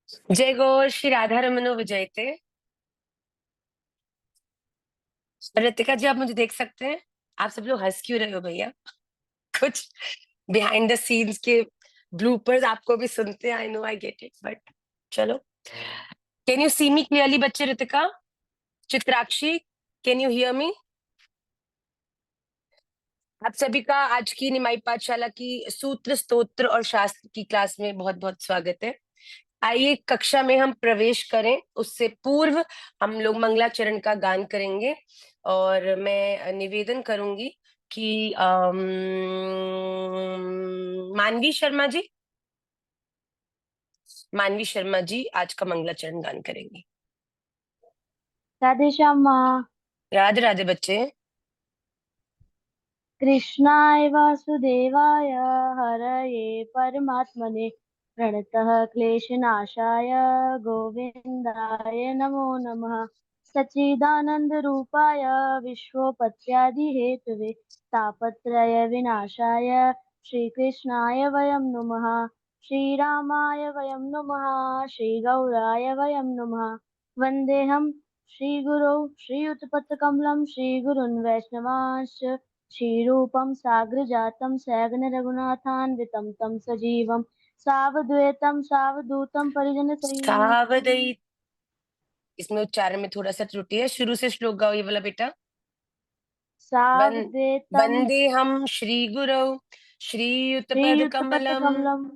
जय गौर श्री राधा रमनो विजयते। रितिका जी, आप मुझे देख सकते हैं? आप सब लोग हंस क्यों रहे हो भैया? कुछ बिहाइंड द सीन्स के ब्लूपर्स आपको भी सुनते हैं। I know, I get it, but चलो। Can you see me clearly बच्चे? Ritika, Chitrakshi, can you hear me? आप सभी का आज की निमाई पाठशाला की सूत्र, स्तोत्र और शास्त्र की क्लास में बहुत बहुत स्वागत है। आइए कक्षा में हम प्रवेश करें उससे पूर्व हम लोग मंगलाचरण का गान करेंगे। और मैं निवेदन करूंगी कि मानवी शर्मा जी, मानवी शर्मा जी आज का मंगलाचरण गान करेंगी। राधे श्याम माँ। राधे राधे बच्चे। कृष्णाय वासुदेवाय हरये परमात्मने प्रणतः क्लेशनाशाय गोविन्दाय नमो नमः। सच्चिदानंद रूपाय विश्वोपत्यादिहेतवे तापत्रय विनाशाय श्रीकृष्णाय वयं नुमः। श्रीरामाय वयं नुमः। श्रीगौराय वयं नुमः। वन्देऽहं श्रीगुरौ श्रीयुतपत्रकमलं श्रीगुरून् वैष्णवांश्च श्रीरूपं साग्रजातं सैगन रघुनाथान्वितं तं सजीवं सावद्वैतं सावधूतं परिजनसहितं। सावधई, इसमें उच्चारण में थोड़ा सा त्रुटि है। शुरू से श्लोक गाओ ये वाला बेटा। वन सावद्वैतं वंदे हम श्री गुरौ श्रीयुतपद कमलम श्रीयुतपत्रकमलं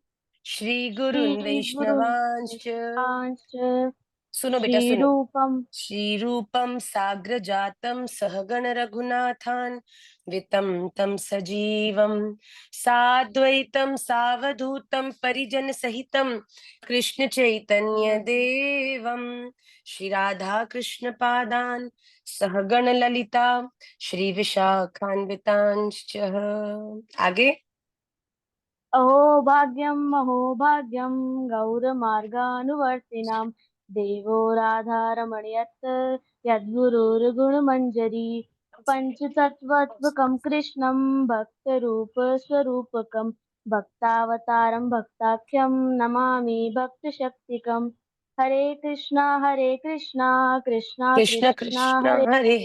श्री गुरुन् श्रीगुरून् वैष्णवांश्च। वैष्णवांश्च सुनो बेटा सुनो। श्रीरूपं श्रीरूपं साग्रजातं सहगण रघुनाथान् वितं तं सजीवं साद्वैतं सावधूतं परिजन सहितं कृष्ण चैतन्य देवं श्री राधा कृष्ण पादान् सहगण ललिता श्री विशाखान्वितांश्च। आगे। अहो भाग्यं गौरमार्गानुवर्तिनां देवो राधारमणयत् यद्गुरुर्गुणमञ्जरी पञ्चतत्त्वात्मकं कृष्णं भक्तरूपस्वरूपकं भक्तावतारं भक्ताख्यं नमामि भक्तशक्तिकम्। हरे कृष्णा कृष्णा कृष्ण कृष्णा कृष्ण हरे हरे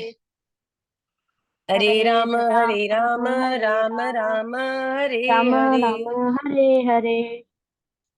हरे हरे हरे राम राम हरे राम हरे राम राम राम हरे राम हरे। राम हरे हरे।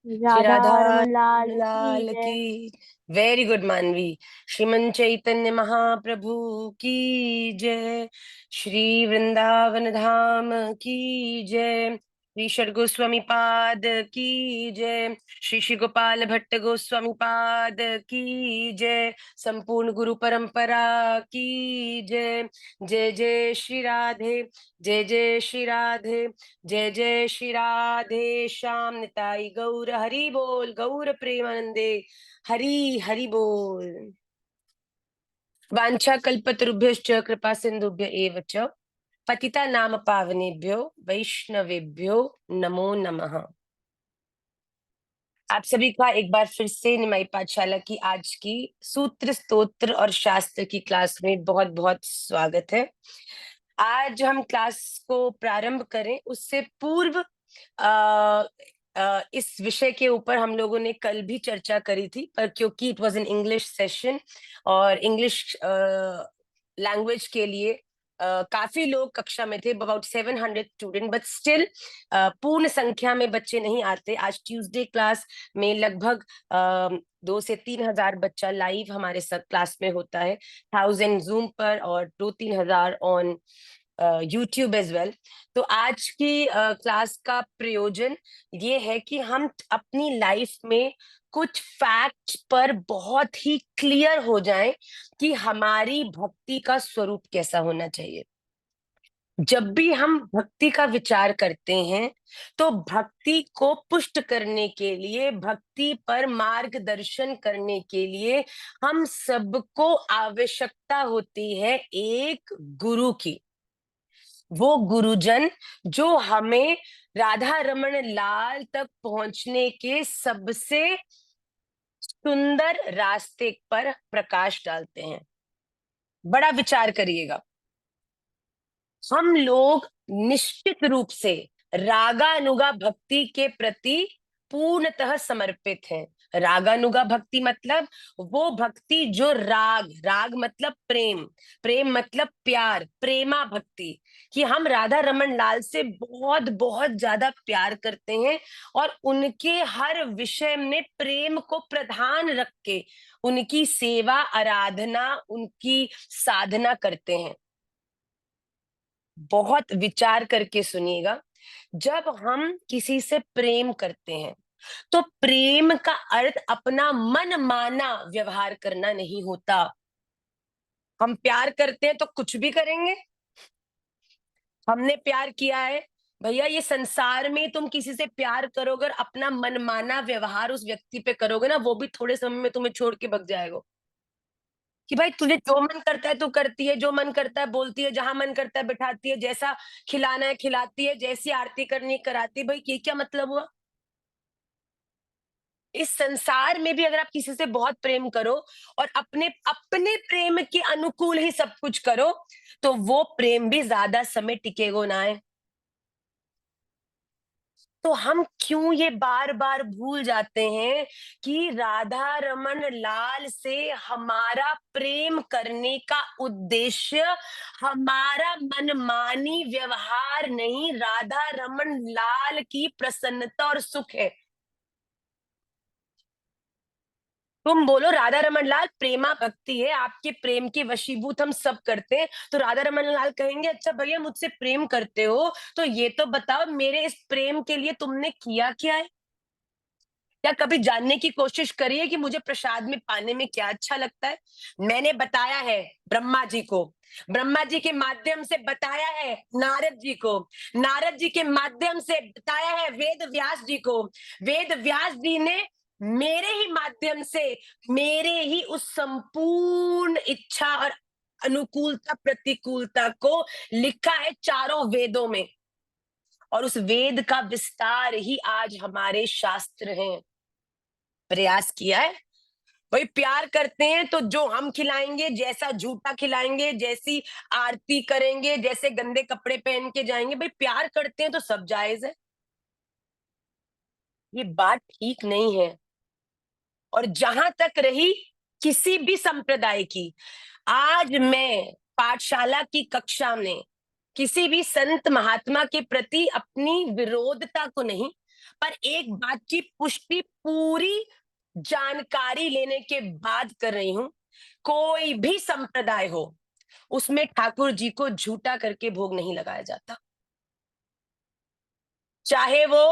श्री राधा राधा रमन लाल की लाल जय। की। वेरी गुड मानवी। श्रीमन चैतन्य महाप्रभु की जय। श्री वृंदावन धाम की जय। श्री षड गोस्वामी पाद की जय। श्री श्री गोपाल भट्ट गोस्वामी पाद की जय। संपूर्ण गुरु परंपरा की जय। जय जय श्री राधे, जय जय श्री राधे, जय जय श्री राधे श्याम निताई गौर हरि बोल, गौर प्रेमानंदे हरि हरि बोल। वांछा कल्पतरुभ्यश्च कृपा सिंधुभ्य एव च पतिता नाम पावनेभ्यो वैष्णवेभ्यो नमो नमः। आप सभी का एक बार फिर से निमाई पाठशाला की आज की सूत्र, स्तोत्र और शास्त्र की क्लास में बहुत बहुत स्वागत है। आज हम क्लास को प्रारंभ करें उससे पूर्व इस विषय के ऊपर हम लोगों ने कल भी चर्चा करी थी, पर क्योंकि it was an English session और इंग्लिश लैंग्वेज के लिए काफी लोग कक्षा में थे, अबाउट 700 स्टूडेंट, बट स्टिल पूर्ण संख्या में बच्चे नहीं आते। आज ट्यूसडे क्लास में लगभग 2 से 3 हजार बच्चा लाइव हमारे साथ क्लास में होता है, 1000 जूम पर और 2-3 हजार ऑन यूट्यूब एज वेल। तो आज की क्लास का प्रयोजन ये है कि हम अपनी लाइफ में कुछ फैक्ट्स पर बहुत ही क्लियर हो जाएं कि हमारी भक्ति का स्वरूप कैसा होना चाहिए। जब भी हम भक्ति का विचार करते हैं तो भक्ति को पुष्ट करने के लिए, भक्ति पर मार्गदर्शन करने के लिए हम सबको आवश्यकता होती है एक गुरु की। वो गुरुजन जो हमें राधा रमन लाल तक पहुंचने के सबसे सुंदर रास्ते पर प्रकाश डालते हैं। बड़ा विचार करिएगा। हम लोग निश्चित रूप से रागानुगा भक्ति के प्रति पूर्णतः समर्पित हैं। रागानुगा भक्ति मतलब वो भक्ति जो राग, राग मतलब प्रेम, प्रेम मतलब प्यार, प्रेमा भक्ति, कि हम राधा रमन लाल से बहुत बहुत ज्यादा प्यार करते हैं और उनके हर विषय में प्रेम को प्रधान रख के उनकी सेवा, आराधना, उनकी साधना करते हैं। बहुत विचार करके सुनिएगा, जब हम किसी से प्रेम करते हैं तो प्रेम का अर्थ अपना मन माना व्यवहार करना नहीं होता। हम प्यार करते हैं तो कुछ भी करेंगे। हमने प्यार किया है भैया, ये संसार में तुम किसी से प्यार करोगे और अपना मनमाना व्यवहार उस व्यक्ति पे करोगे ना, वो भी थोड़े समय में तुम्हें छोड़ के भग जाएगा। कि भाई तुझे जो मन करता है तू करती है, जो मन करता है बोलती है, जहां मन करता है बिठाती है, जैसा खिलाना है खिलाती है, जैसी आरती करनी है कराती है। भाई ये क्या मतलब हुआ? इस संसार में भी अगर आप किसी से बहुत प्रेम करो और अपने अपने प्रेम के अनुकूल ही सब कुछ करो, तो वो प्रेम भी ज्यादा समय टिकेगा ना है। तो हम क्यों ये बार बार भूल जाते हैं कि राधा रमन लाल से हमारा प्रेम करने का उद्देश्य हमारा मनमानी व्यवहार नहीं, राधा रमन लाल की प्रसन्नता और सुख है। तुम बोलो राधा रमन लाल प्रेमा भक्ति है, आपके प्रेम के वशीभूत हम सब करते हैं, तो राधा रमन लाल कहेंगे अच्छा भैया मुझसे प्रेम करते हो तो ये तो बताओ मेरे इस प्रेम के लिए तुमने किया क्या है? क्या कभी जानने की कोशिश करी है कि मुझे प्रसाद में पाने में क्या अच्छा लगता है? मैंने बताया है ब्रह्मा जी को, ब्रह्मा जी के माध्यम से बताया है नारद जी को, नारद जी के माध्यम से बताया है वेद व्यास जी को, वेद व्यास जी ने मेरे ही माध्यम से मेरे ही उस संपूर्ण इच्छा और अनुकूलता प्रतिकूलता को लिखा है चारों वेदों में, और उस वेद का विस्तार ही आज हमारे शास्त्र हैं। प्रयास किया है भाई, प्यार करते हैं तो जो हम खिलाएंगे, जैसा जूता खिलाएंगे, जैसी आरती करेंगे, जैसे गंदे कपड़े पहन के जाएंगे, भाई प्यार करते हैं तो सब जायज है। ये बात ठीक नहीं है। और जहां तक रही किसी भी संप्रदाय की, आज मैं पाठशाला की कक्षा में किसी भी संत महात्मा के प्रति अपनी विरोधता को नहीं, पर एक बात की पुष्टि पूरी जानकारी लेने के बाद कर रही हूं। कोई भी संप्रदाय हो, उसमें ठाकुर जी को झूठा करके भोग नहीं लगाया जाता। चाहे वो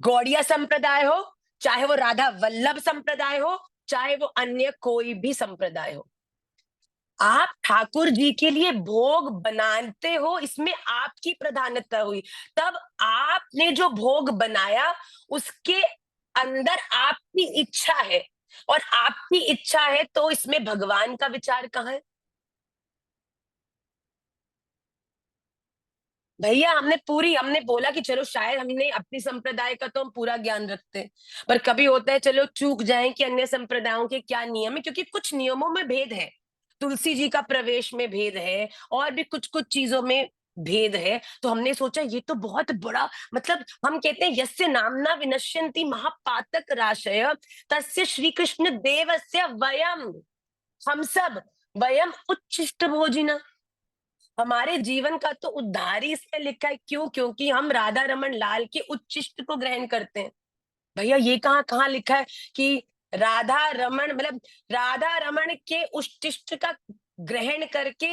गौड़िया संप्रदाय हो, चाहे वो राधा वल्लभ संप्रदाय हो, चाहे वो अन्य कोई भी संप्रदाय हो, आप ठाकुर जी के लिए भोग बनाते हो, इसमें आपकी प्रधानता हुई। तब आपने जो भोग बनाया उसके अंदर आपकी इच्छा है, और आपकी इच्छा है तो इसमें भगवान का विचार कहाँ है? भैया हमने बोला कि चलो शायद हमने अपनी संप्रदाय का तो हम पूरा ज्ञान रखते हैं, पर कभी होता है चलो चूक जाएं कि अन्य संप्रदायों के क्या नियम है, क्योंकि कुछ नियमों में भेद है, तुलसी जी का प्रवेश में भेद है और भी कुछ कुछ चीजों में भेद है। तो हमने सोचा ये तो बहुत बड़ा, मतलब हम कहते हैं यस्य नामना विनश्यन्ति महापातक राशय तस्य श्री कृष्ण देवस्य वयम, हम सब वयम उच्छिष्ट भोजिना, हमारे जीवन का तो उद्धार ही इसमें लिखा है। क्यों? क्योंकि हम राधा रमन लाल के उच्चिष्ट को ग्रहण करते हैं। भैया ये कहाँ कहाँ लिखा है कि राधा रमन मतलब राधा रमन के उच्चिष्ट का ग्रहण करके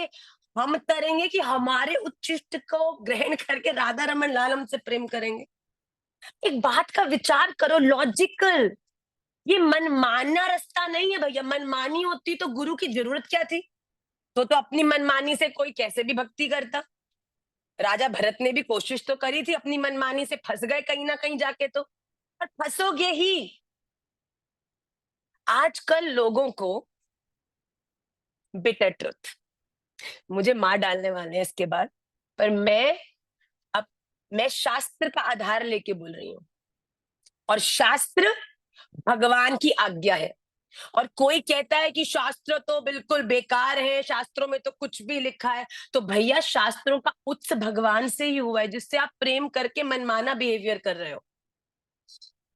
हम तरेंगे, कि हमारे उच्चिष्ट को ग्रहण करके राधा रमन लाल हमसे प्रेम करेंगे? एक बात का विचार करो, लॉजिकल। ये मनमाना रास्ता नहीं है भैया, मनमानी होती तो गुरु की जरूरत क्या थी? तो अपनी मनमानी से कोई कैसे भी भक्ति करता। राजा भरत ने भी कोशिश तो करी थी, अपनी मनमानी से फंस गए कहीं ना कहीं जाके, तो पर फंसोगे ही। आजकल लोगों को बिटर ट्रुथ, मुझे मार डालने वाले हैं इसके बाद, पर अब मैं शास्त्र का आधार लेके बोल रही हूँ, और शास्त्र भगवान की आज्ञा है। और कोई कहता है कि शास्त्र तो बिल्कुल बेकार है, शास्त्रों में तो कुछ भी लिखा है, तो भैया शास्त्रों का उत्स भगवान से ही हुआ है, जिससे आप प्रेम करके मनमाना बिहेवियर कर रहे हो।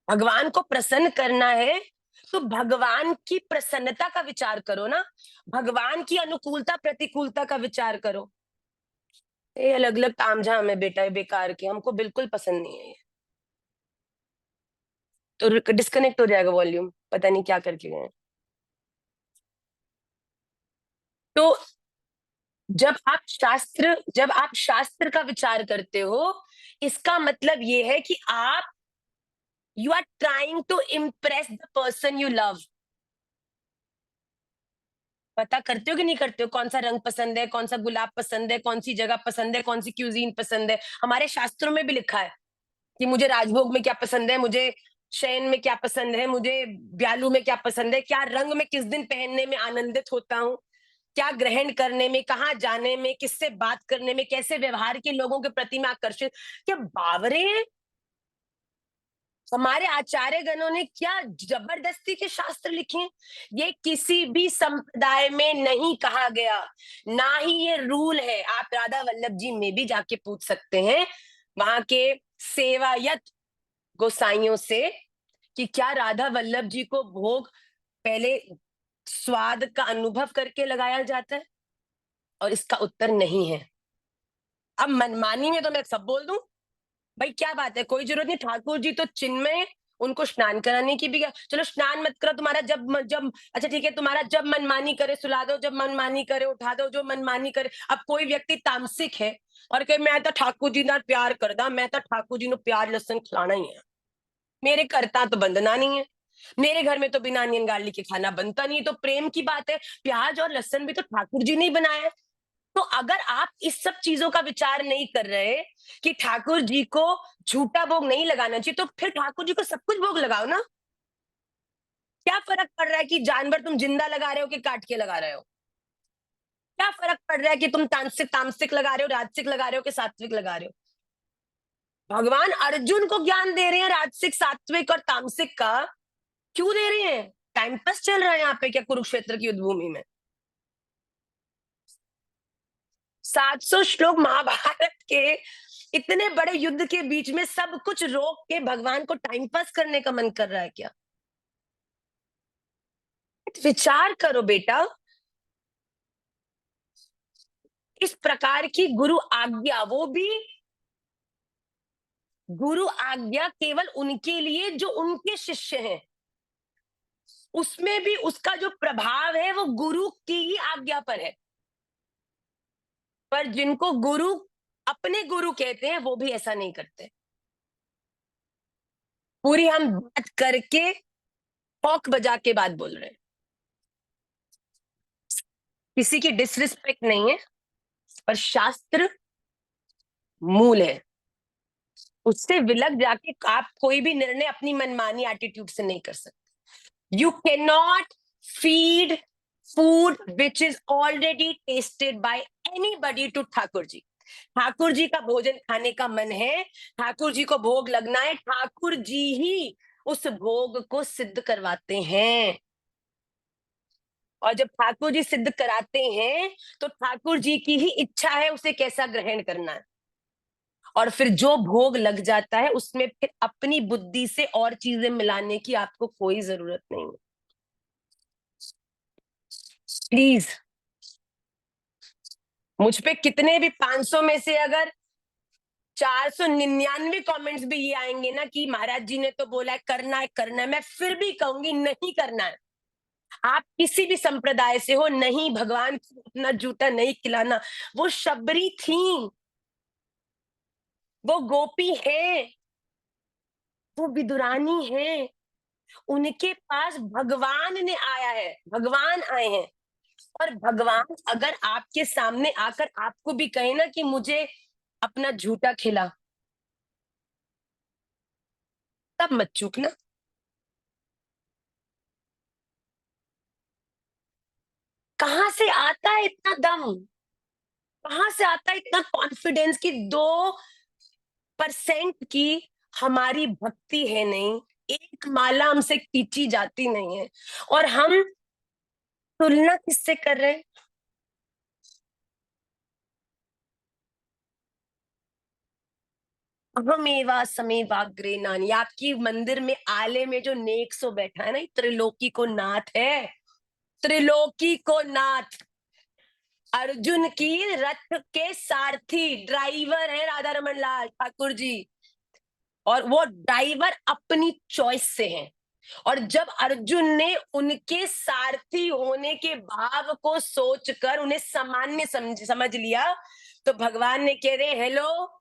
भगवान को प्रसन्न करना है तो भगवान की प्रसन्नता का विचार करो ना, भगवान की अनुकूलता प्रतिकूलता का विचार करो। ये अलग अलग तामझाम है बेटा, ये बेकार के, हमको बिल्कुल पसंद नहीं है ये। तो डिस्कनेक्ट हो जाएगा वॉल्यूम, पता नहीं क्या करके गए। तो जब आप शास्त्र का विचार करते हो, इसका मतलब ये है कि आप you are trying to impress the person you love. पता करते हो कि नहीं करते हो, कौन सा रंग पसंद है, कौन सा गुलाब पसंद है, कौन सी जगह पसंद है, कौन सी क्यूजीन पसंद है। हमारे शास्त्रों में भी लिखा है कि मुझे राजभोग में क्या पसंद है, मुझे शयन में क्या पसंद है, मुझे ब्यालू में क्या पसंद है, क्या रंग में किस दिन पहनने में आनंदित होता हूँ, क्या ग्रहण करने में, कहाँ जाने में, किससे बात करने में, कैसे व्यवहार के लोगों के प्रति मैं आकर्षित। क्या बावरे हैं हमारे आचार्य गणों ने, क्या जबरदस्ती के शास्त्र लिखे। ये किसी भी संप्रदाय में नहीं कहा गया, ना ही ये रूल है। आप राधा वल्लभ जी में भी जाके पूछ सकते हैं, वहां के सेवायत गोसाइयों से, कि क्या राधा वल्लभ जी को भोग पहले स्वाद का अनुभव करके लगाया जाता है, और इसका उत्तर नहीं है। अब मनमानी में तो मैं सब बोल दूं, भाई क्या बात है, कोई जरूरत नहीं, ठाकुर जी तो चिन्मय, उनको स्नान कराने की भी क्या, चलो स्नान मत करो, तुम्हारा जब अच्छा ठीक है, तुम्हारा जब मनमानी करे सुला दो, जब मनमानी करे उठा दो, जो मनमानी करे। अब कोई व्यक्ति तामसिक है और कहे मैं तो ठाकुर जी ना प्यार करदा, मैं तो ठाकुर जी नु प्यार लसन खिलाना ही है, मेरे करता तो बंधना नहीं है, मेरे घर में तो बिना अनियन गार्लिक के खाना बनता नहीं। तो प्रेम की बात है, प्याज और लहसुन भी तो ठाकुर जी ने ही बनाया है। तो अगर आप इस सब चीजों का विचार नहीं कर रहे कि ठाकुर जी को झूठा भोग नहीं लगाना चाहिए, तो फिर ठाकुर जी को सब कुछ भोग लगाओ ना। क्या फर्क पड़ रहा है कि जानवर तुम जिंदा लगा रहे हो कि काट के लगा रहे हो? क्या फर्क पड़ रहा है कि तुम तामसिक तामसिक लगा रहे हो, राजसिक लगा रहे हो कि सात्विक लगा रहे हो? भगवान अर्जुन को ज्ञान दे रहे हैं राजसिक सात्विक और तामसिक का। क्यों दे रहे हैं? टाइम पास चल रहा है यहाँ पे क्या कुरुक्षेत्र की युद्ध भूमि में? 700 श्लोक महाभारत के इतने बड़े युद्ध के बीच में सब कुछ रोक के भगवान को टाइम पास करने का मन कर रहा है क्या? विचार करो बेटा। इस प्रकार की गुरु आज्ञा, वो भी गुरु आज्ञा केवल उनके लिए जो उनके शिष्य हैं, उसमें भी उसका जो प्रभाव है वो गुरु की ही आज्ञा पर है। पर जिनको गुरु अपने गुरु कहते हैं वो भी ऐसा नहीं करते। पूरी हम बात करके पॉक बजा के बात बोल रहे हैं, किसी की डिसरिस्पेक्ट नहीं है, पर शास्त्र मूल है। उससे विलग जाके आप कोई भी निर्णय अपनी मनमानी एटीट्यूड से नहीं कर सकते। You can not feed food which is already tasted by anybody to Thakur ji. Thakur ji का भोजन खाने का मन है, ठाकुर जी को भोग लगना है, ठाकुर जी ही उस भोग को सिद्ध करवाते हैं। और जब ठाकुर जी सिद्ध कराते हैं तो ठाकुर जी की ही इच्छा है उसे कैसा ग्रहण करना है। और फिर जो भोग लग जाता है उसमें फिर अपनी बुद्धि से और चीजें मिलाने की आपको कोई जरूरत नहीं है। प्लीज, मुझ पे कितने भी 500 में से अगर 499 कमेंट्स भी ये आएंगे ना कि महाराज जी ने तो बोला है करना है, मैं फिर भी कहूंगी नहीं करना है। आप किसी भी संप्रदाय से हो, नहीं, भगवान को अपना जूता नहीं खिलाना। वो शबरी थी, वो गोपी है, वो विदुरानी है, उनके पास भगवान ने आया है, भगवान आए हैं। और भगवान अगर आपके सामने आकर आपको भी कहे ना कि मुझे अपना झूठा खिला, तब मत चूकना। कहां से आता है इतना दम, कहां से आता है इतना कॉन्फिडेंस कि 2% की हमारी भक्ति है नहीं, एक माला हमसे खींची जाती नहीं है, और हम तुलना किससे कर रहे हैं? अहमेवा समेवाग्रे नानी, आपकी मंदिर में आले में जो नेक सो बैठा है ना, ये त्रिलोकी को नाथ है, त्रिलोकी को नाथ। अर्जुन की रथ के सारथी ड्राइवर है राधा रमन लाल ठाकुर जी, और वो ड्राइवर अपनी चॉइस से हैं। और जब अर्जुन ने उनके सारथी होने के भाव को सोचकर उन्हें सामान्य समझ लिया, तो भगवान ने कह रहे, हेलो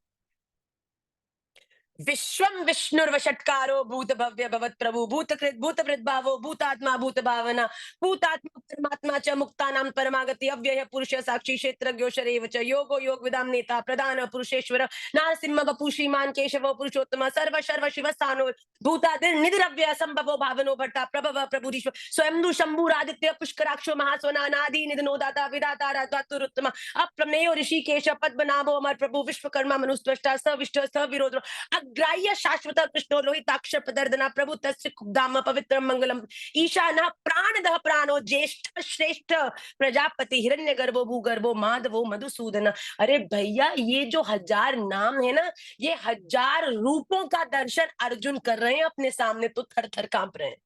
विश्वम विष्णुर्वषट्कारो भूत भव्य भवत प्रभु भूतकृत भूत भावो भूतात्मा भूत भावना भूतात्मा परमात्मा च मुक्तानां परमागति अव्यय पुरुष साक्षी क्षेत्रज्ञो शरेव च योगो योग विदाम नेता प्रधान पुरुषेश्वर नारसिंह बपू श्रीमान केशव पुरुषोत्तम सर्व सर्व शिव स्थानो भूतादिर निधिरव्यय संभवो भावनो भट्टा प्रभव प्रभुरीश्वर स्वयं शंभुरादित्य पुष्कराक्षो महास्वना नादि निधनो दाता विदाता रात्तुरुत्तम अप्रमेयो ऋषिकेश पद्मनाभो अमर प्रभु विश्वकर्मा मनुस्पष्टा सविष्ट सविरोध अग्राह्य शाश्वत कृष्णो लोहिताक्ष प्रदर्दना प्रभु तस्य कुब्धाम पवित्र मंगलम ईशान प्राणदः प्राणो ज्येष्ठ श्रेष्ठ प्रजापति हिरण्यगर्भो भूगर्भो माधवो मधुसूदन। अरे भैया, ये जो 1000 नाम है ना, ये 1000 रूपों का दर्शन अर्जुन कर रहे हैं अपने सामने, तो थर थर कांप रहे हैं।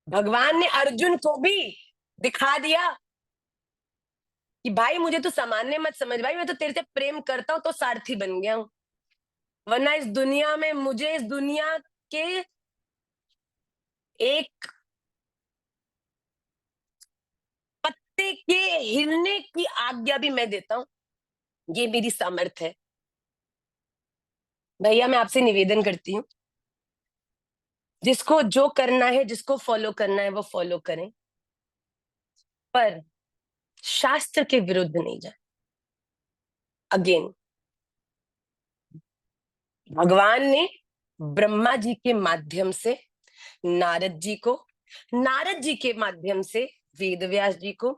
भगवान ने अर्जुन को भी दिखा दिया कि भाई मुझे तो सामान्य मत समझ, भाई मैं तो तेरे से प्रेम करता हूं तो सारथी बन गया हूं, वरना इस दुनिया में मुझे इस दुनिया के एक पत्ते के हिलने की आज्ञा भी मैं देता हूं, ये मेरी सामर्थ है। भैया मैं आपसे निवेदन करती हूँ, जिसको जो करना है, जिसको फॉलो करना है वो फॉलो करें, पर शास्त्र के विरुद्ध नहीं जाए। अगेन, भगवान ने ब्रह्मा जी के माध्यम से नारद जी को, नारद जी के माध्यम से वेद व्यास जी को,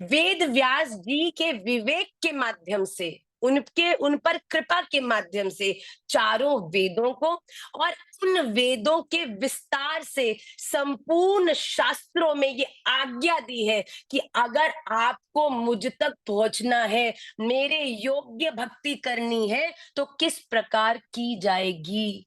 वेद व्यास जी के विवेक के माध्यम से, उन पर कृपा के माध्यम से चारों वेदों को, और उन वेदों के विस्तार से संपूर्ण शास्त्रों में ये आज्ञा दी है कि अगर आपको मुझ तक पहुंचना है, मेरे योग्य भक्ति करनी है, तो किस प्रकार की जाएगी।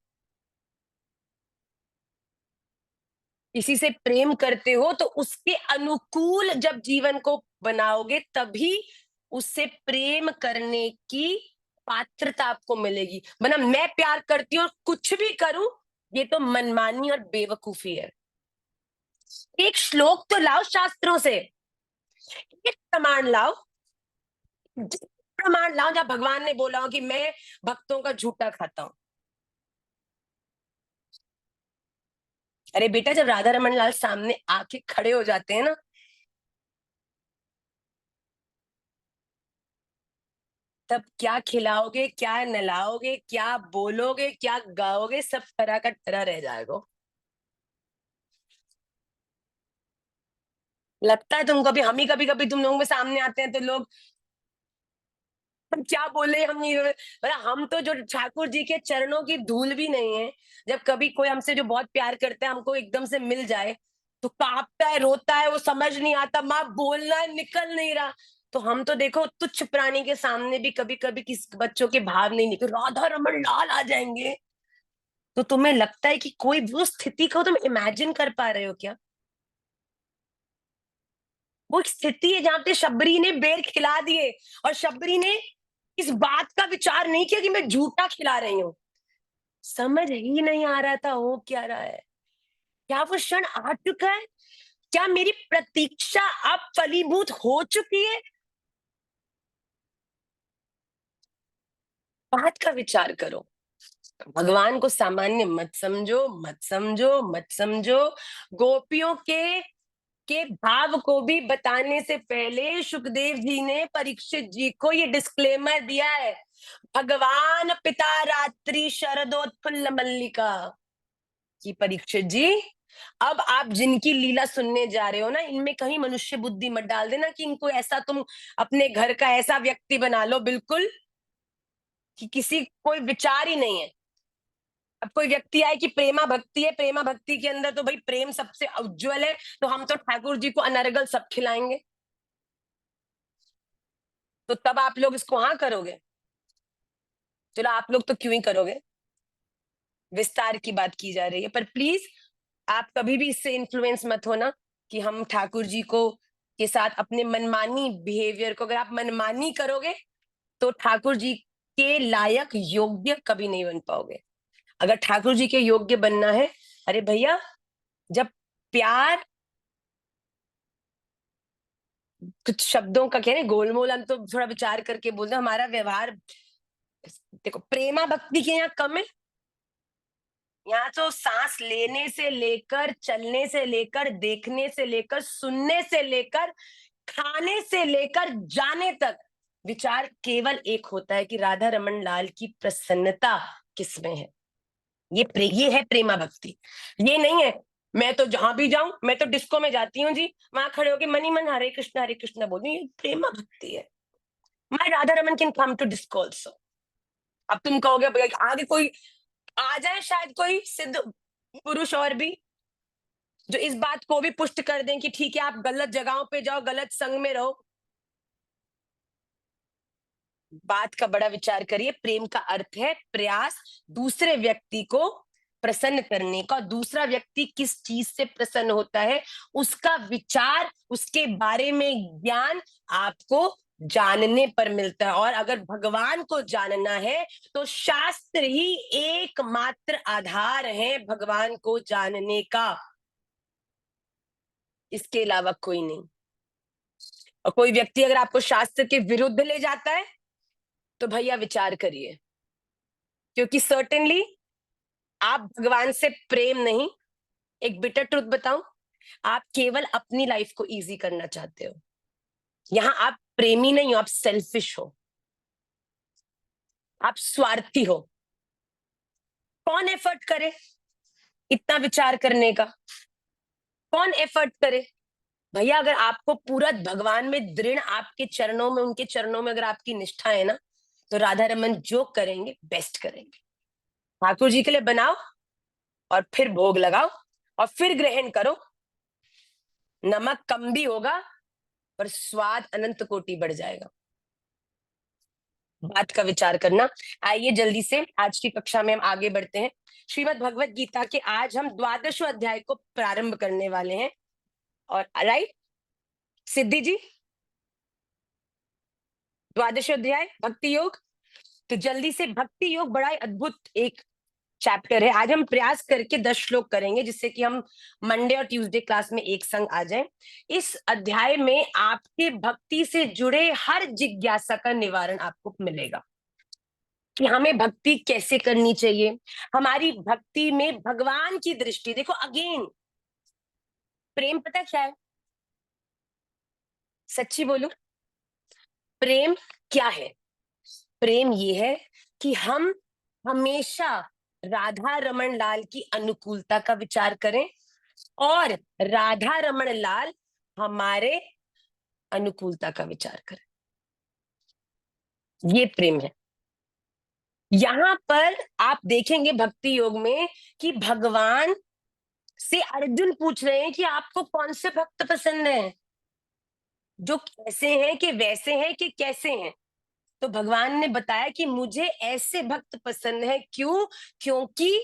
किसी से प्रेम करते हो तो उसके अनुकूल जब जीवन को बनाओगे, तभी उससे प्रेम करने की पात्रता आपको मिलेगी। वरना मैं प्यार करती हूँ और कुछ भी करूं, ये तो मनमानी और बेवकूफी है। एक श्लोक तो लाओ शास्त्रों से, एक प्रमाण लाओ, प्रमाण लाओ जहां भगवान ने बोला हो कि मैं भक्तों का झूठा खाता हूं। अरे बेटा, जब राधा रमन लाल सामने आके खड़े हो जाते हैं ना, तब क्या खिलाओगे, क्या नलाओगे, क्या बोलोगे, क्या गाओगे, सब तरह का तरह रह जाएगा। लगता है तुमको भी, हम ही कभी कभी तुम लोगों के सामने आते हैं तो लोग, हम क्या बोले, हम नहीं, मतलब हम तो जो ठाकुर जी के चरणों की धूल भी नहीं है। जब कभी कोई हमसे जो बहुत प्यार करता है हमको एकदम से मिल जाए, तो कांपता है, रोता है, वो समझ नहीं आता, माँ बोलना है निकल नहीं रहा। तो हम तो देखो तुच्छ प्राणी के सामने भी कभी कभी किस बच्चों के भाव नहीं निकल, राधा रमन लाल आ जाएंगे। तो तुम्हें लगता है कि कोई वो स्थिति को तुम इमेजिन कर पा रहे हो क्या? वो एक स्थिति है जहां पे शबरी ने बेर खिला दिए, और शबरी ने इस बात का विचार नहीं किया कि मैं झूठा खिला रही हूँ। समझ ही नहीं आ रहा था हो क्या रहा है। क्या वो क्षण आ चुका है? क्या मेरी प्रतीक्षा अब फलीभूत हो चुकी है? बात का विचार करो। भगवान को सामान्य मत समझो, मत समझो, मत समझो। गोपियों के भाव को भी बताने से पहले सुखदेव जी ने परीक्षित जी को ये डिस्क्लेमर दिया है, भगवान पिता रात्रि शरदोत्फुल्ल मल्लिका, कि परीक्षित जी, अब आप जिनकी लीला सुनने जा रहे हो ना, इनमें कहीं मनुष्य बुद्धि मत डाल देना कि इनको ऐसा तुम अपने घर का ऐसा व्यक्ति बना लो बिल्कुल कि किसी कोई विचार ही नहीं है। अब कोई व्यक्ति आए कि प्रेमा भक्ति है, प्रेमा भक्ति के अंदर तो भाई प्रेम सबसे उज्जवल है, तो हम तो ठाकुर जी को अनर्गल सब खिलाएंगे। तो तब आप लोग इसको हाँ करोगे? चलो आप लोग तो क्यों ही करोगे, विस्तार की बात की जा रही है। पर प्लीज आप कभी भी इससे इन्फ्लुएंस मत होना कि हम ठाकुर जी को के साथ अपने मनमानी बिहेवियर को, अगर आप मनमानी करोगे तो ठाकुर जी के लायक योग्य कभी नहीं बन पाओगे। अगर ठाकुर जी के योग्य बनना है, अरे भैया, जब प्यार, कुछ शब्दों का कह रहे गोलमोल, हम तो थोड़ा विचार करके बोलते हैं, हमारा व्यवहार देखो, प्रेमा भक्ति के यहाँ कम है। यहाँ तो सांस लेने से लेकर, चलने से लेकर, देखने से लेकर, सुनने से लेकर, खाने से लेकर, जाने तक विचार केवल एक होता है कि राधा रमन लाल की प्रसन्नता किसमें है। ये है प्रेमा भक्ति। ये नहीं है मैं तो जहां भी जाऊं, मैं तो डिस्को में जाती हूँ जी, वहां खड़े होके मनी मन हरे कृष्णा बोलती हूँ, ये प्रेमा भक्ति है। My Radha Raman can come to disco also. अब तुम कहोगे भैया आगे कोई आ जाए, शायद कोई सिद्ध पुरुष और भी, जो इस बात को भी पुष्ट कर दें कि ठीक है आप गलत जगहों पे जाओ, गलत संग में रहो। बात का बड़ा विचार करिए। प्रेम का अर्थ है प्रयास दूसरे व्यक्ति को प्रसन्न करने का। दूसरा व्यक्ति किस चीज से प्रसन्न होता है उसका विचार, उसके बारे में ज्ञान आपको जानने पर मिलता है। और अगर भगवान को जानना है तो शास्त्र ही एकमात्र आधार है भगवान को जानने का, इसके अलावा कोई नहीं। और कोई व्यक्ति अगर आपको शास्त्र के विरुद्ध ले जाता है तो भैया विचार करिए, क्योंकि सर्टेनली आप भगवान से प्रेम नहीं, एक बिटर ट्रुथ बताऊं, आप केवल अपनी लाइफ को इजी करना चाहते हो। यहां आप प्रेमी नहीं हो, आप सेल्फिश हो, आप स्वार्थी हो। कौन एफर्ट करे इतना विचार करने का? कौन एफर्ट करे भैया? अगर आपको पूरा भगवान में दृढ़, आपके चरणों में, उनके चरणों में अगर आपकी निष्ठा है ना, तो राधा रमन जो करेंगे बेस्ट करेंगे। ठाकुर जी के लिए बनाओ और फिर भोग लगाओ और फिर ग्रहण करो। नमक कम भी होगा पर स्वाद अनंत कोटि बढ़ जाएगा। बात का विचार करना। आइए जल्दी से आज की कक्षा में हम आगे बढ़ते हैं। श्रीमद् भगवत गीता के आज हम 12वें अध्याय को प्रारंभ करने वाले हैं। और राइट सिद्धि जी, 12वें अध्याय भक्ति योग। तो जल्दी से, भक्ति योग बड़ा ही अद्भुत एक चैप्टर है। आज हम प्रयास करके 10 श्लोक करेंगे जिससे कि हम मंडे और ट्यूसडे क्लास में एक संग आ जाएं। इस अध्याय में आपके भक्ति से जुड़े हर जिज्ञासा का निवारण आपको मिलेगा कि हमें भक्ति कैसे करनी चाहिए, हमारी भक्ति में भगवान की दृष्टि देखो। अगेन प्रेम पता क्या है? सच्ची बोलो, प्रेम क्या है? प्रेम ये है कि हम हमेशा राधा रमन लाल की अनुकूलता का विचार करें और राधा रमन लाल हमारे अनुकूलता का विचार करें। ये प्रेम है। यहां पर आप देखेंगे भक्ति योग में कि भगवान से अर्जुन पूछ रहे हैं कि आपको कौन से भक्त पसंद हैं, जो कैसे हैं कि वैसे हैं कि कैसे हैं। तो भगवान ने बताया कि मुझे ऐसे भक्त पसंद है। क्यों? क्योंकि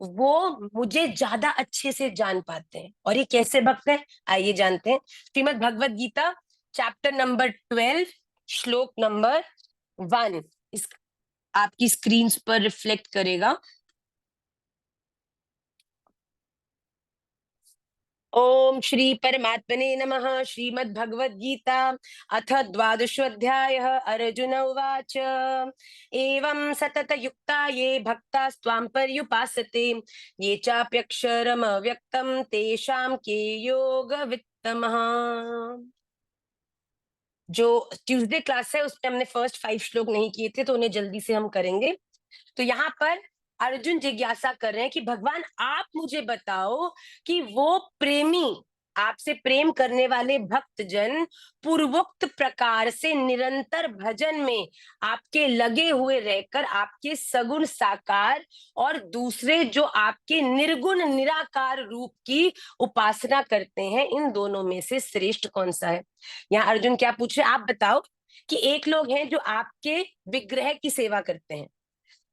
वो मुझे ज्यादा अच्छे से जान पाते हैं। और ये कैसे भक्त है आइए जानते हैं। श्रीमद् भगवत गीता चैप्टर नंबर 12 श्लोक नंबर 1 इस आपकी स्क्रीन पर रिफ्लेक्ट करेगा। ओम श्री परमात्मने नमः। श्रीमद् भगवत गीता अथ 12वाध्यायः। अर्जुन उवाच एवं सतत युक्ता ये भक्ता स्वां पर्युपासते ये चाप्यक्षरम अव्यक्तम तेषां के योग वित्तमः। जो ट्यूसडे क्लास है उसमें हमने फर्स्ट 5 श्लोक नहीं किए थे तो उन्हें जल्दी से हम करेंगे। तो यहाँ पर अर्जुन जिज्ञासा कर रहे हैं कि भगवान आप मुझे बताओ कि वो प्रेमी, आपसे प्रेम करने वाले भक्त जन पूर्वोक्त प्रकार से निरंतर भजन में आपके लगे हुए रहकर आपके सगुण साकार और दूसरे जो आपके निर्गुण निराकार रूप की उपासना करते हैं, इन दोनों में से श्रेष्ठ कौन सा है? यहाँ अर्जुन क्या पूछ रहे, आप बताओ कि एक लोग हैं जो आपके विग्रह की सेवा करते हैं,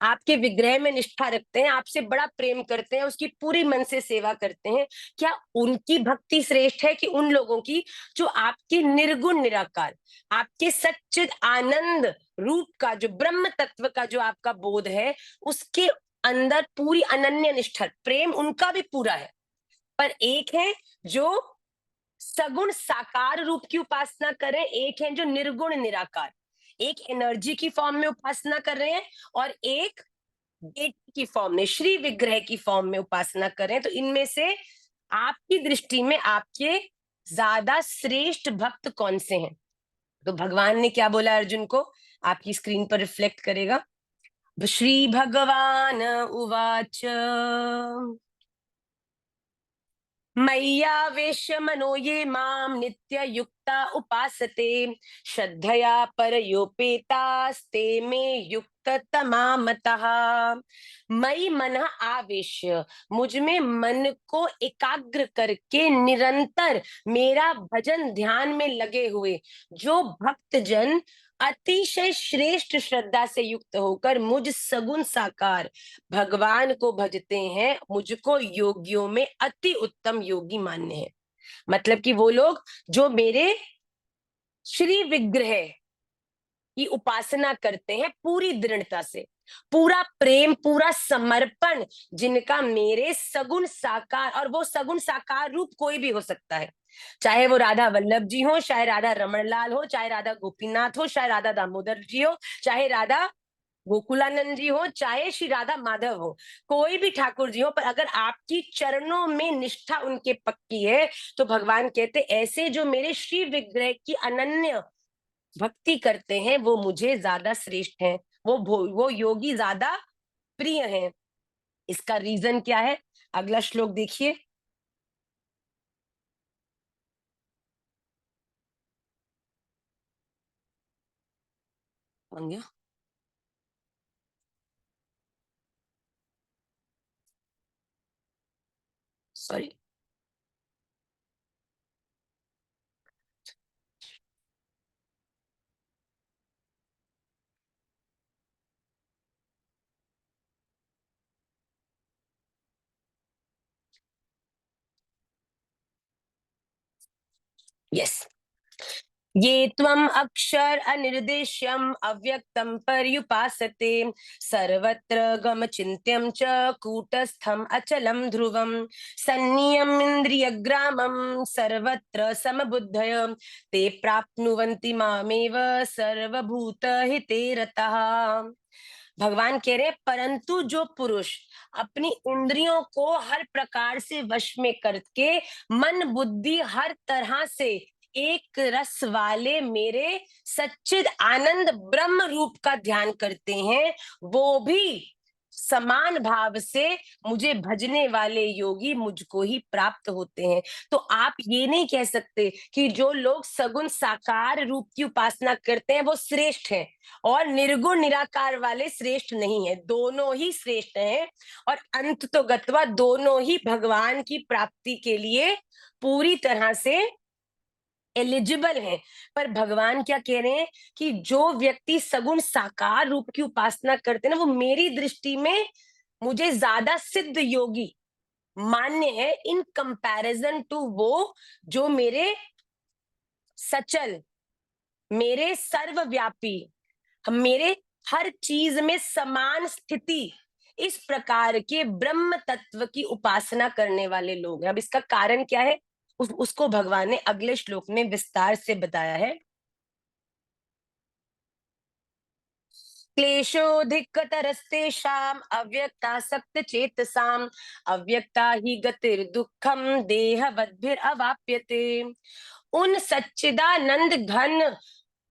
आपके विग्रह में निष्ठा रखते हैं, आपसे बड़ा प्रेम करते हैं, उसकी पूरी मन से सेवा करते हैं। क्या उनकी भक्ति श्रेष्ठ है कि उन लोगों की जो आपके निर्गुण निराकार, आपके सच्चिद आनंद रूप का, जो ब्रह्म तत्व का जो आपका बोध है, उसके अंदर पूरी अनन्य निष्ठा, प्रेम उनका भी पूरा है। पर एक है जो सगुण साकार रूप की उपासना कर रहे हैं, एक है जो निर्गुण निराकार, एक एनर्जी की फॉर्म में उपासना कर रहे हैं और एक बेटी की फॉर्म में, श्री विग्रह की फॉर्म में उपासना कर रहे हैं। तो इनमें से आपकी दृष्टि में आपके ज्यादा श्रेष्ठ भक्त कौन से हैं? तो भगवान ने क्या बोला अर्जुन को, आपकी स्क्रीन पर रिफ्लेक्ट करेगा। श्री भगवान उवाच मय्यावेश्य मनो ये माम नित्ययुक्ता उपासते श्रद्धया परयोपेतास्ते मे युक्ततमा मतः। मयि मनः आवेश्य, मुझ में मन को एकाग्र करके निरंतर मेरा भजन ध्यान में लगे हुए जो भक्त जन अतिशय श्रेष्ठ श्रद्धा से युक्त होकर मुझ सगुण साकार भगवान को भजते हैं, मुझको योगियों में अति उत्तम योगी मान्य है। मतलब कि वो लोग जो मेरे श्री विग्रह की उपासना करते हैं पूरी दृढ़ता से, पूरा प्रेम, पूरा समर्पण, जिनका मेरे सगुण साकार, और वो सगुण साकार रूप कोई भी हो सकता है, चाहे वो राधा वल्लभ जी हो, चाहे राधा रमन लाल हो, चाहे राधा गोपीनाथ हो, चाहे राधा दामोदर जी हो, चाहे राधा गोकुलानंद जी हो, चाहे श्री राधा माधव हो, कोई भी ठाकुर जी हो, पर अगर आपकी चरणों में निष्ठा उनके पक्की है तो भगवान कहते ऐसे जो मेरे श्री विग्रह की अनन्य भक्ति करते हैं वो मुझे ज्यादा श्रेष्ठ हैं, वो योगी ज्यादा प्रिय हैं। इसका रीजन क्या है? अगला श्लोक देखिए। Sorry, yes. ये त्वम् अक्षर अनिर्देश्यम् अव्यक्तं पर्युपासते सर्वत्र गमचिन्त्यं च कूटस्थम् अचलं ध्रुवं सन्नियम् इन्द्रियग्रामं सर्वत्र समबुद्धय ते प्राप्नुवन्ति मामेव सर्वभूतहिते रतः। भगवान कह रहे परंतु जो पुरुष अपनी इंद्रियों को हर प्रकार से वश में करके मन बुद्धि हर तरह से एक रस वाले मेरे सच्चिद आनंद ब्रह्म रूप का ध्यान करते हैं, वो भी समान भाव से मुझे भजने वाले योगी मुझको ही प्राप्त होते हैं। तो आप ये नहीं कह सकते कि जो लोग सगुण साकार रूप की उपासना करते हैं वो श्रेष्ठ हैं और निर्गुण निराकार वाले श्रेष्ठ नहीं है, दोनों ही श्रेष्ठ हैं और अंत तो गत्वा दोनों ही भगवान की प्राप्ति के लिए पूरी तरह से एलिजिबल हैं। पर भगवान क्या कह रहे हैं कि जो व्यक्ति सगुण साकार रूप की उपासना करते हैं ना, वो मेरी दृष्टि में मुझे ज्यादा सिद्ध योगी मान्य है इन कंपैरिजन टू वो जो मेरे सचल, मेरे सर्वव्यापी, मेरे हर चीज में समान स्थिति, इस प्रकार के ब्रह्म तत्व की उपासना करने वाले लोग हैं। अब इसका कारण क्या है उसको भगवान ने अगले श्लोक में विस्तार से बताया है। क्लेशोऽधिकतरस्तेषाम् अव्यक्तासक्त चेतसाम् अव्यक्ता ही गतिर्दुःखम देहवद्भिरवाप्यते। उन सच्चिदानंद घन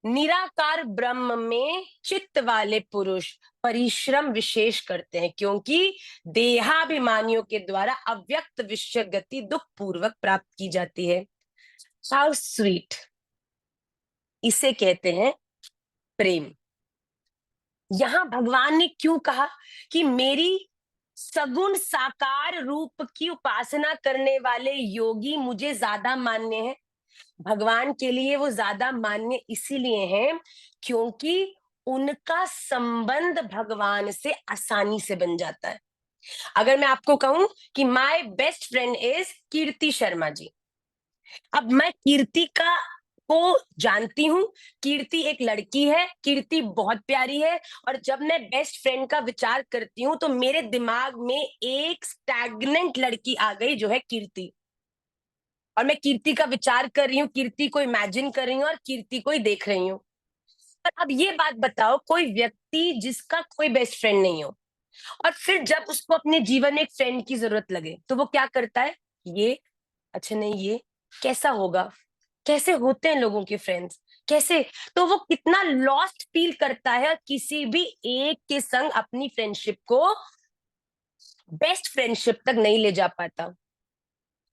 निराकार ब्रह्म में चित्त वाले पुरुष परिश्रम विशेष करते हैं क्योंकि देहाभिमानियों के द्वारा अव्यक्त विषय गति दुख पूर्वक प्राप्त की जाती है। हाउ स्वीट, इसे कहते हैं प्रेम। यहां भगवान ने क्यों कहा कि मेरी सगुण साकार रूप की उपासना करने वाले योगी मुझे ज्यादा मान्य है? भगवान के लिए वो ज्यादा मान्य इसीलिए हैं क्योंकि उनका संबंध भगवान से आसानी से बन जाता है। अगर मैं आपको कहूं कि माय बेस्ट फ्रेंड इज कीर्ति शर्मा जी, अब मैं कीर्ति का को जानती हूँ, कीर्ति एक लड़की है, कीर्ति बहुत प्यारी है, और जब मैं बेस्ट फ्रेंड का विचार करती हूँ तो मेरे दिमाग में एक स्टैग्नेंट लड़की आ गई जो है कीर्ति, और मैं कीर्ति का विचार कर रही हूँ, कीर्ति को इमेजिन कर रही हूँ और कीर्ति को ही देख रही हूँ। पर अब ये बात बताओ, कोई व्यक्ति जिसका कोई बेस्ट फ्रेंड नहीं हो और फिर जब उसको अपने जीवन में एक फ्रेंड की जरूरत लगे तो वो क्या करता है? ये अच्छा नहीं, ये कैसा होगा, कैसे होते हैं लोगों के फ्रेंड्स, कैसे, तो वो कितना लॉस्ट फील करता है और किसी भी एक के संग अपनी फ्रेंडशिप को बेस्ट फ्रेंडशिप तक नहीं ले जा पाता।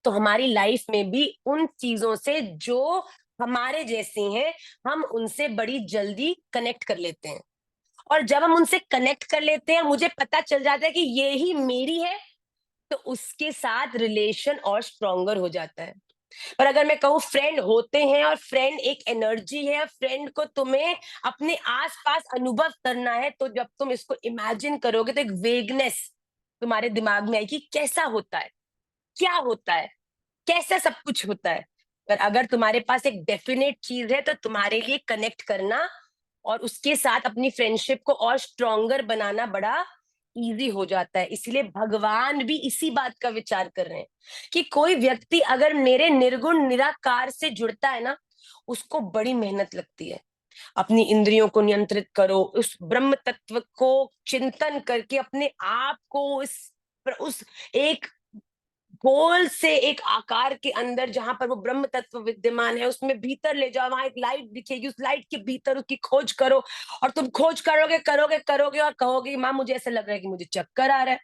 तो हमारी लाइफ में भी उन चीजों से जो हमारे जैसी हैं, हम उनसे बड़ी जल्दी कनेक्ट कर लेते हैं, और जब हम उनसे कनेक्ट कर लेते हैं, मुझे पता चल जाता है कि ये ही मेरी है, तो उसके साथ रिलेशन और स्ट्रोंगर हो जाता है। पर अगर मैं कहूँ फ्रेंड होते हैं और फ्रेंड एक एनर्जी है, फ्रेंड को तुम्हें अपने आसपास अनुभव करना है, तो जब तुम इसको इमेजिन करोगे तो एक वेगनेस तुम्हारे दिमाग में आएगी, कैसा होता है, क्या होता है, कैसा सब कुछ होता है। पर अगर तुम्हारे पास एक डेफिनेट चीज है तो तुम्हारे लिए कनेक्ट करना और उसके साथ अपनी फ्रेंडशिप को और स्ट्रोंगर बनाना बड़ा इजी हो जाता है। इसलिए भगवान भी इसी बात का विचार कर रहे हैं कि कोई व्यक्ति अगर मेरे निर्गुण निराकार से जुड़ता है ना, उसको बड़ी मेहनत लगती है। अपनी इंद्रियों को नियंत्रित करो, उस ब्रह्म तत्व को चिंतन करके अपने आप को उस एक गोल से एक आकार के अंदर जहां पर वो ब्रह्म तत्व विद्यमान है उसमें भीतर ले जाओ, वहां एक लाइट दिखेगी, उस लाइट के भीतर उसकी खोज करो, और तुम खोज करोगे करोगे करोगे और कहोगे माँ मुझे ऐसा लग रहा है कि मुझे चक्कर आ रहा है।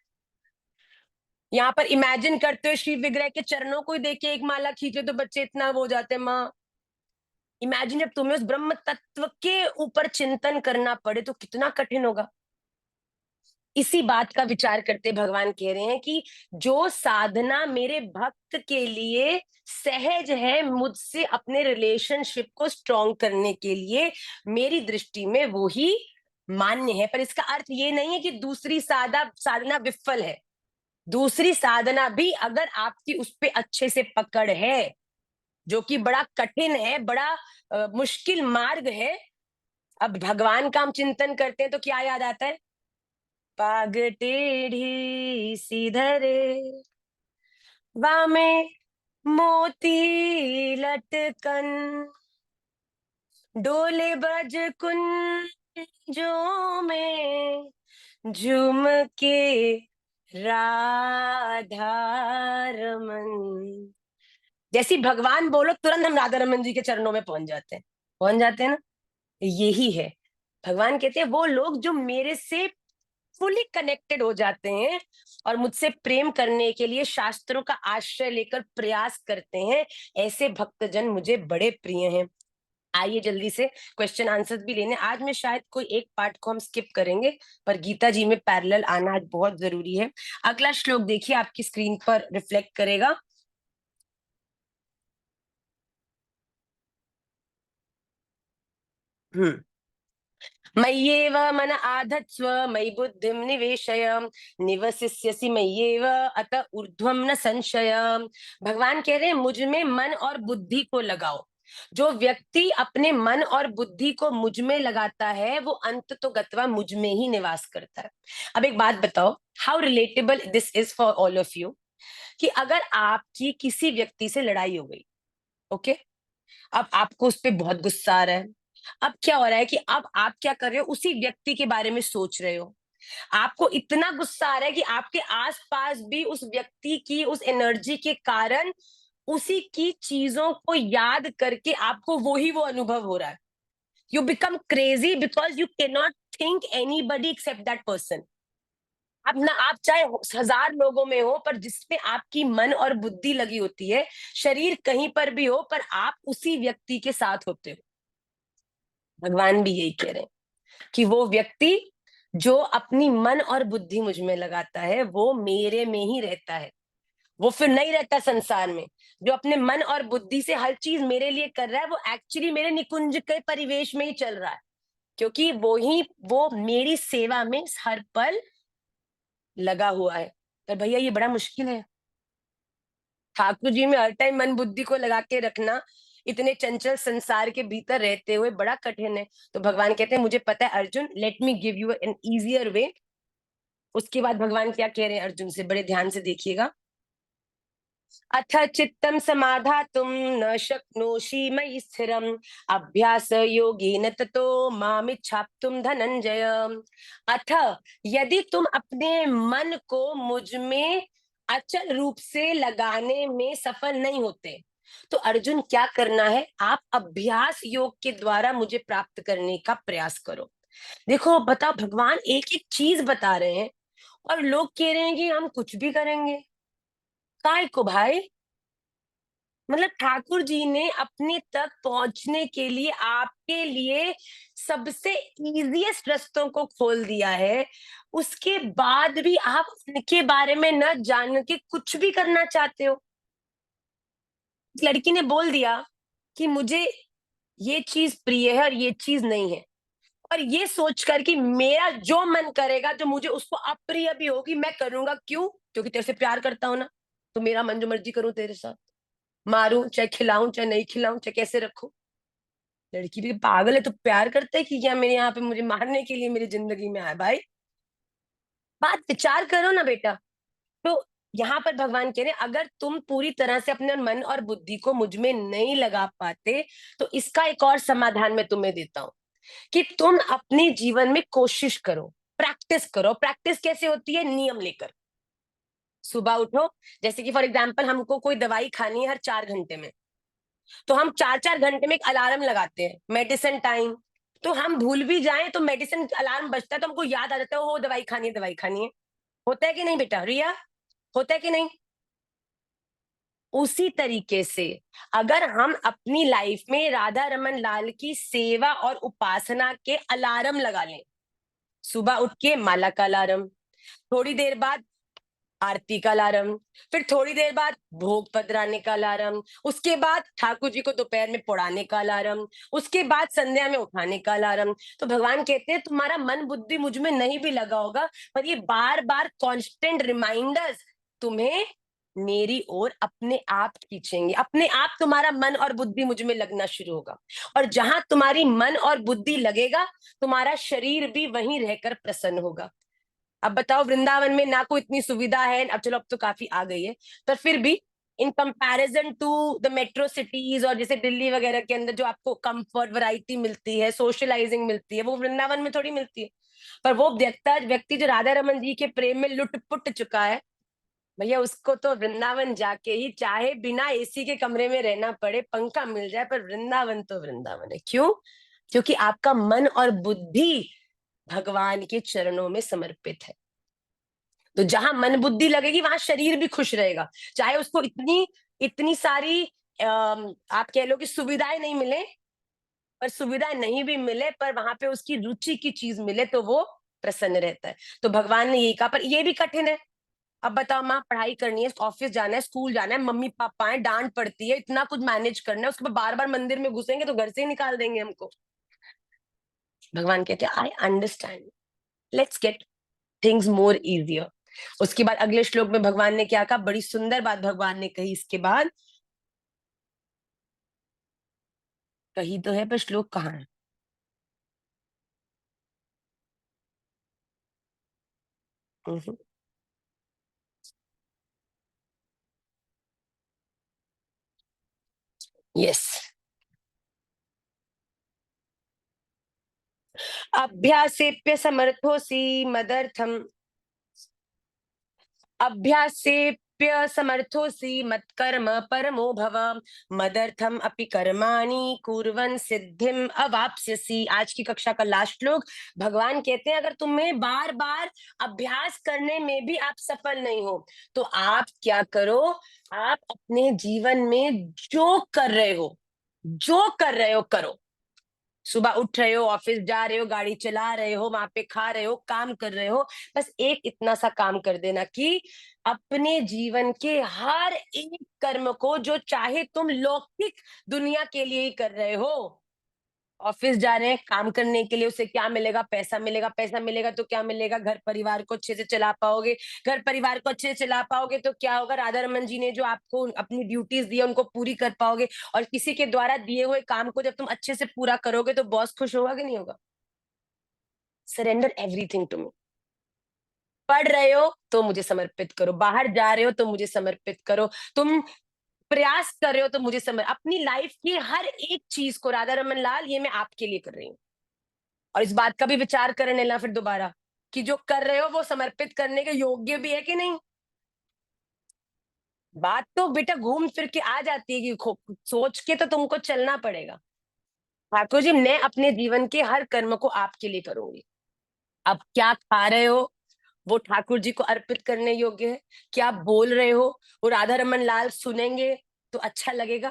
यहाँ पर इमेजिन करते हो श्री विग्रह के चरणों को ही देखे, एक माला खींचे तो बच्चे इतना वो हो जाते हैं माँ। इमेजिन जब तुम्हें उस ब्रह्म तत्व के ऊपर चिंतन करना पड़े तो कितना कठिन होगा। इसी बात का विचार करते भगवान कह रहे हैं कि जो साधना मेरे भक्त के लिए सहज है, मुझसे अपने रिलेशनशिप को स्ट्रॉन्ग करने के लिए मेरी दृष्टि में वो ही मान्य है। पर इसका अर्थ ये नहीं है कि दूसरी साधना विफल है। दूसरी साधना भी अगर आपकी उस पे अच्छे से पकड़ है, जो कि बड़ा कठिन है, बड़ा मुश्किल मार्ग है। अब भगवान का हम चिंतन करते हैं तो क्या याद आता है? पाग टेढ़ी सीधरे, वामे मोती लटकन, डोले बज कुंजों में झूम के राधा रमन। जैसी भगवान बोलो तुरंत हम राधा रमन जी के चरणों में पहुंच जाते हैं ना। यही है, भगवान कहते हैं वो लोग जो मेरे से फुली कनेक्टेड हो जाते हैं और मुझसे प्रेम करने के लिए शास्त्रों का आश्रय लेकर प्रयास करते हैं, ऐसे भक्तजन मुझे बड़े प्रिय हैं। आइए जल्दी से क्वेश्चन आंसर भी लेने। आज मैं शायद कोई एक पार्ट को हम स्किप करेंगे, पर गीता जी में पैरेलल आना आज बहुत जरूरी है। अगला श्लोक देखिए, आपकी स्क्रीन पर रिफ्लेक्ट करेगा। मय्येव मन आधत्स्व मयि बुद्धिं निवेशय निवसिष्यसि मय्येव अत ऊर्ध्वं न संशय। भगवान कह रहे हैं मुझ में मन और बुद्धि को लगाओ। जो व्यक्ति अपने मन और बुद्धि को मुझ में लगाता है वो अंत तो गत्वा मुझ में ही निवास करता है। अब एक बात बताओ, how relatable this is for all of you, कि अगर आपकी किसी व्यक्ति से लड़ाई हो गई, ओके, अब आपको उस पर बहुत गुस्सा आ रहा है। अब क्या हो रहा है कि अब आप क्या कर रहे हो, उसी व्यक्ति के बारे में सोच रहे हो। आपको इतना गुस्सा आ रहा है कि आपके आसपास भी उस व्यक्ति की उस एनर्जी के कारण उसी की चीजों को याद करके आपको वो अनुभव हो रहा है। You become crazy because you can not think anybody except that person. अब ना आप चाहे 1000 लोगों में हो, पर जिसमें आपकी मन और बुद्धि लगी होती है, शरीर कहीं पर भी हो पर आप उसी व्यक्ति के साथ होते हो। भगवान भी यही कह रहे हैं कि वो व्यक्ति जो अपनी मन और बुद्धि मुझ में लगाता है वो मेरे में ही रहता है। वो फिर नहीं रहता संसार में। जो अपने मन और बुद्धि से हर चीज मेरे लिए कर रहा है, वो एक्चुअली मेरे निकुंज के परिवेश में ही चल रहा है, क्योंकि वो मेरी सेवा में हर पल लगा हुआ है। पर भैया ये बड़ा मुश्किल है। ठाकुर जी में हर टाइम मन बुद्धि को लगा के रखना, इतने चंचल संसार के भीतर रहते हुए बड़ा कठिन है। तो भगवान कहते हैं मुझे पता है Arjun, let me give you an easier way. उसके बाद भगवान क्या कह रहे हैं अर्जुन से, बड़े ध्यान से देखिएगा। अथ चित्तम समाधातुम न शक्नोषि मयि स्थिरम अभ्यास योगेन ततो मामिच्छाप्तुम धनंजय। अथ यदि तुम अपने मन को मुझ में अचल रूप से लगाने में सफल नहीं होते, तो अर्जुन क्या करना है, आप अभ्यास योग के द्वारा मुझे प्राप्त करने का प्रयास करो। देखो बताओ, भगवान एक एक चीज बता रहे हैं और लोग कह रहे हैं कि हम कुछ भी करेंगे। काय को भाई, मतलब ठाकुर जी ने अपने तक पहुंचने के लिए आपके लिए सबसे इजीएस्ट रास्तों को खोल दिया है। उसके बाद भी आप उनके बारे में न जान के कुछ भी करना चाहते हो। इस लड़की ने बोल दिया कि मुझे ये चीज प्रिय है और ये चीज नहीं है, और ये सोचकर कि मेरा जो मन करेगा, जो मुझे उसको अप्रिय भी होगी, मैं करूंगा। क्यों? क्योंकि तेरे से प्यार करता हूं ना, तो मेरा मन जो मर्जी करूं तेरे साथ, मारूं चाहे खिलाऊं चाहे नहीं खिलाऊं चाहे कैसे रखूं। लड़की भी पागल है तो प्यार करता है कि क्या मेरे यहाँ पे मुझे मारने के लिए मेरी जिंदगी में आया? भाई बात विचार करो ना बेटा। तो यहाँ पर भगवान कह रहे हैं अगर तुम पूरी तरह से अपने मन और बुद्धि को मुझ में नहीं लगा पाते, तो इसका एक और समाधान मैं तुम्हें देता हूँ कि तुम अपने जीवन में कोशिश करो, प्रैक्टिस करो। प्रैक्टिस कैसे होती है? नियम लेकर। सुबह उठो, जैसे कि फॉर एग्जाम्पल हमको कोई दवाई खानी है हर 4 घंटे में, तो हम 4 4 घंटे में एक अलार्म लगाते हैं, मेडिसिन टाइम। तो हम भूल भी जाएं तो मेडिसिन अलार्म बजता है तो हमको याद आ जाता है, वो दवाई खानी है, दवाई खानी है। होता है कि नहीं बेटा रिया? होता है कि नहीं? उसी तरीके से अगर हम अपनी लाइफ में राधा रमन लाल की सेवा और उपासना के अलार्म लगा लें, सुबह उठ के माला का अलार्म, थोड़ी देर बाद आरती का अलार्म, फिर थोड़ी देर बाद भोग पधराने का अलार्म, उसके बाद ठाकुर जी को दोपहर में पढ़ाने का अलार्म, उसके बाद संध्या में उठाने का अलार्म। तो भगवान कहते हैं तुम्हारा मन बुद्धि मुझ में नहीं भी लगा होगा, पर ये बार बार कांस्टेंट रिमाइंडर्स तुम्हें मेरी ओर अपने आप खींचेंगे। अपने आप तुम्हारा मन और बुद्धि मुझ में लगना शुरू होगा, और जहां तुम्हारी मन और बुद्धि लगेगा, तुम्हारा शरीर भी वहीं रहकर प्रसन्न होगा। अब बताओ, वृंदावन में ना कोई इतनी सुविधा है, अब चलो अब तो काफी आ गई है, पर फिर भी in comparison to the metro cities और जैसे दिल्ली वगैरह के अंदर जो आपको कंफर्ट, वैरायटी मिलती है, सोशलाइजिंग मिलती है, वो वृंदावन में थोड़ी मिलती है। पर वो व्यक्ति जो राधा रमन जी के प्रेम में लुट पुट चुका है, भैया उसको तो वृंदावन जाके ही, चाहे बिना एसी के कमरे में रहना पड़े, पंखा मिल जाए, पर वृंदावन तो वृंदावन है। क्यों? क्योंकि आपका मन और बुद्धि भगवान के चरणों में समर्पित है। तो जहां मन बुद्धि लगेगी वहां शरीर भी खुश रहेगा, चाहे उसको इतनी इतनी सारी आप कह लो कि सुविधाएं नहीं मिले, पर सुविधाएं नहीं भी मिले पर वहां पे उसकी रुचि की चीज मिले तो वो प्रसन्न रहता है। तो भगवान ने यही कहा, पर ये भी कठिन है। अब बताओ माँ, पढ़ाई करनी है, ऑफिस जाना है, स्कूल जाना है, मम्मी पापा है, डांट पड़ती है, इतना कुछ मैनेज करना है, उसके बाद बार बार मंदिर में घुसेंगे तो घर से ही निकाल देंगे हमको। भगवान कहते हैं I understand, let's get things more easier. उसके बाद अगले श्लोक में भगवान ने क्या कहा, बड़ी सुंदर बात भगवान ने कही इसके बाद। कही तो है पर श्लोक कहाँ है? यस। अभ्यासेप्य समर्थोसी मदर्थम, अभ्यासेप्य समर्थोसी मत्कर्म परमो भव, मदर्थम अपि कर्माणि कुर्वन् सिद्धिम अवाप्स्यसि। आज की कक्षा का लास्ट श्लोक। भगवान कहते हैं अगर तुम्हें बार बार अभ्यास करने में भी आप सफल नहीं हो, तो आप क्या करो, आप अपने जीवन में जो कर रहे हो, जो कर रहे हो करो, सुबह उठ रहे हो, ऑफिस जा रहे हो, गाड़ी चला रहे हो, वहां पे खा रहे हो, काम कर रहे हो, बस एक इतना सा काम कर देना कि अपने जीवन के हर एक कर्म को, जो चाहे तुम लौकिक दुनिया के लिए ही कर रहे हो, ऑफिस जा रहे हैं काम करने के लिए, उसे क्या मिलेगा? पैसा मिलेगा। पैसा मिलेगा तो क्या मिलेगा? घर परिवार को अच्छे से चला पाओगे। घर परिवार को अच्छे से चला पाओगे तो क्या होगा? राधा रमन जी ने जो आपको अपनी ड्यूटीज दी है उनको पूरी कर पाओगे। और किसी के द्वारा दिए हुए काम को जब तुम अच्छे से पूरा करोगे तो बॉस खुश होगा कि नहीं होगा? Surrender everything to me. पढ़ रहे हो तो मुझे समर्पित करो, बाहर जा रहे हो तो मुझे समर्पित करो, तुम प्रयास कर रहे हो तो मुझे अपनी लाइफ की हर एक चीज को, राधा रमन लाल ये मैं आपके लिए कर रही हूँ। और इस बात का भी विचार करें नेला फिर दोबारा, कि जो कर रहे हो वो समर्पित करने के योग्य भी है कि नहीं। बात तो बेटा घूम फिर के आ जाती है कि सोच के तो तुमको चलना पड़ेगा। ठाकुर जी, मैं अपने जीवन के हर कर्म को आपके लिए करूंगी। अब क्या खा रहे हो वो ठाकुर जी को अर्पित करने योग्य है। क्या बोल रहे हो वो राधा रमन लाल सुनेंगे तो अच्छा लगेगा।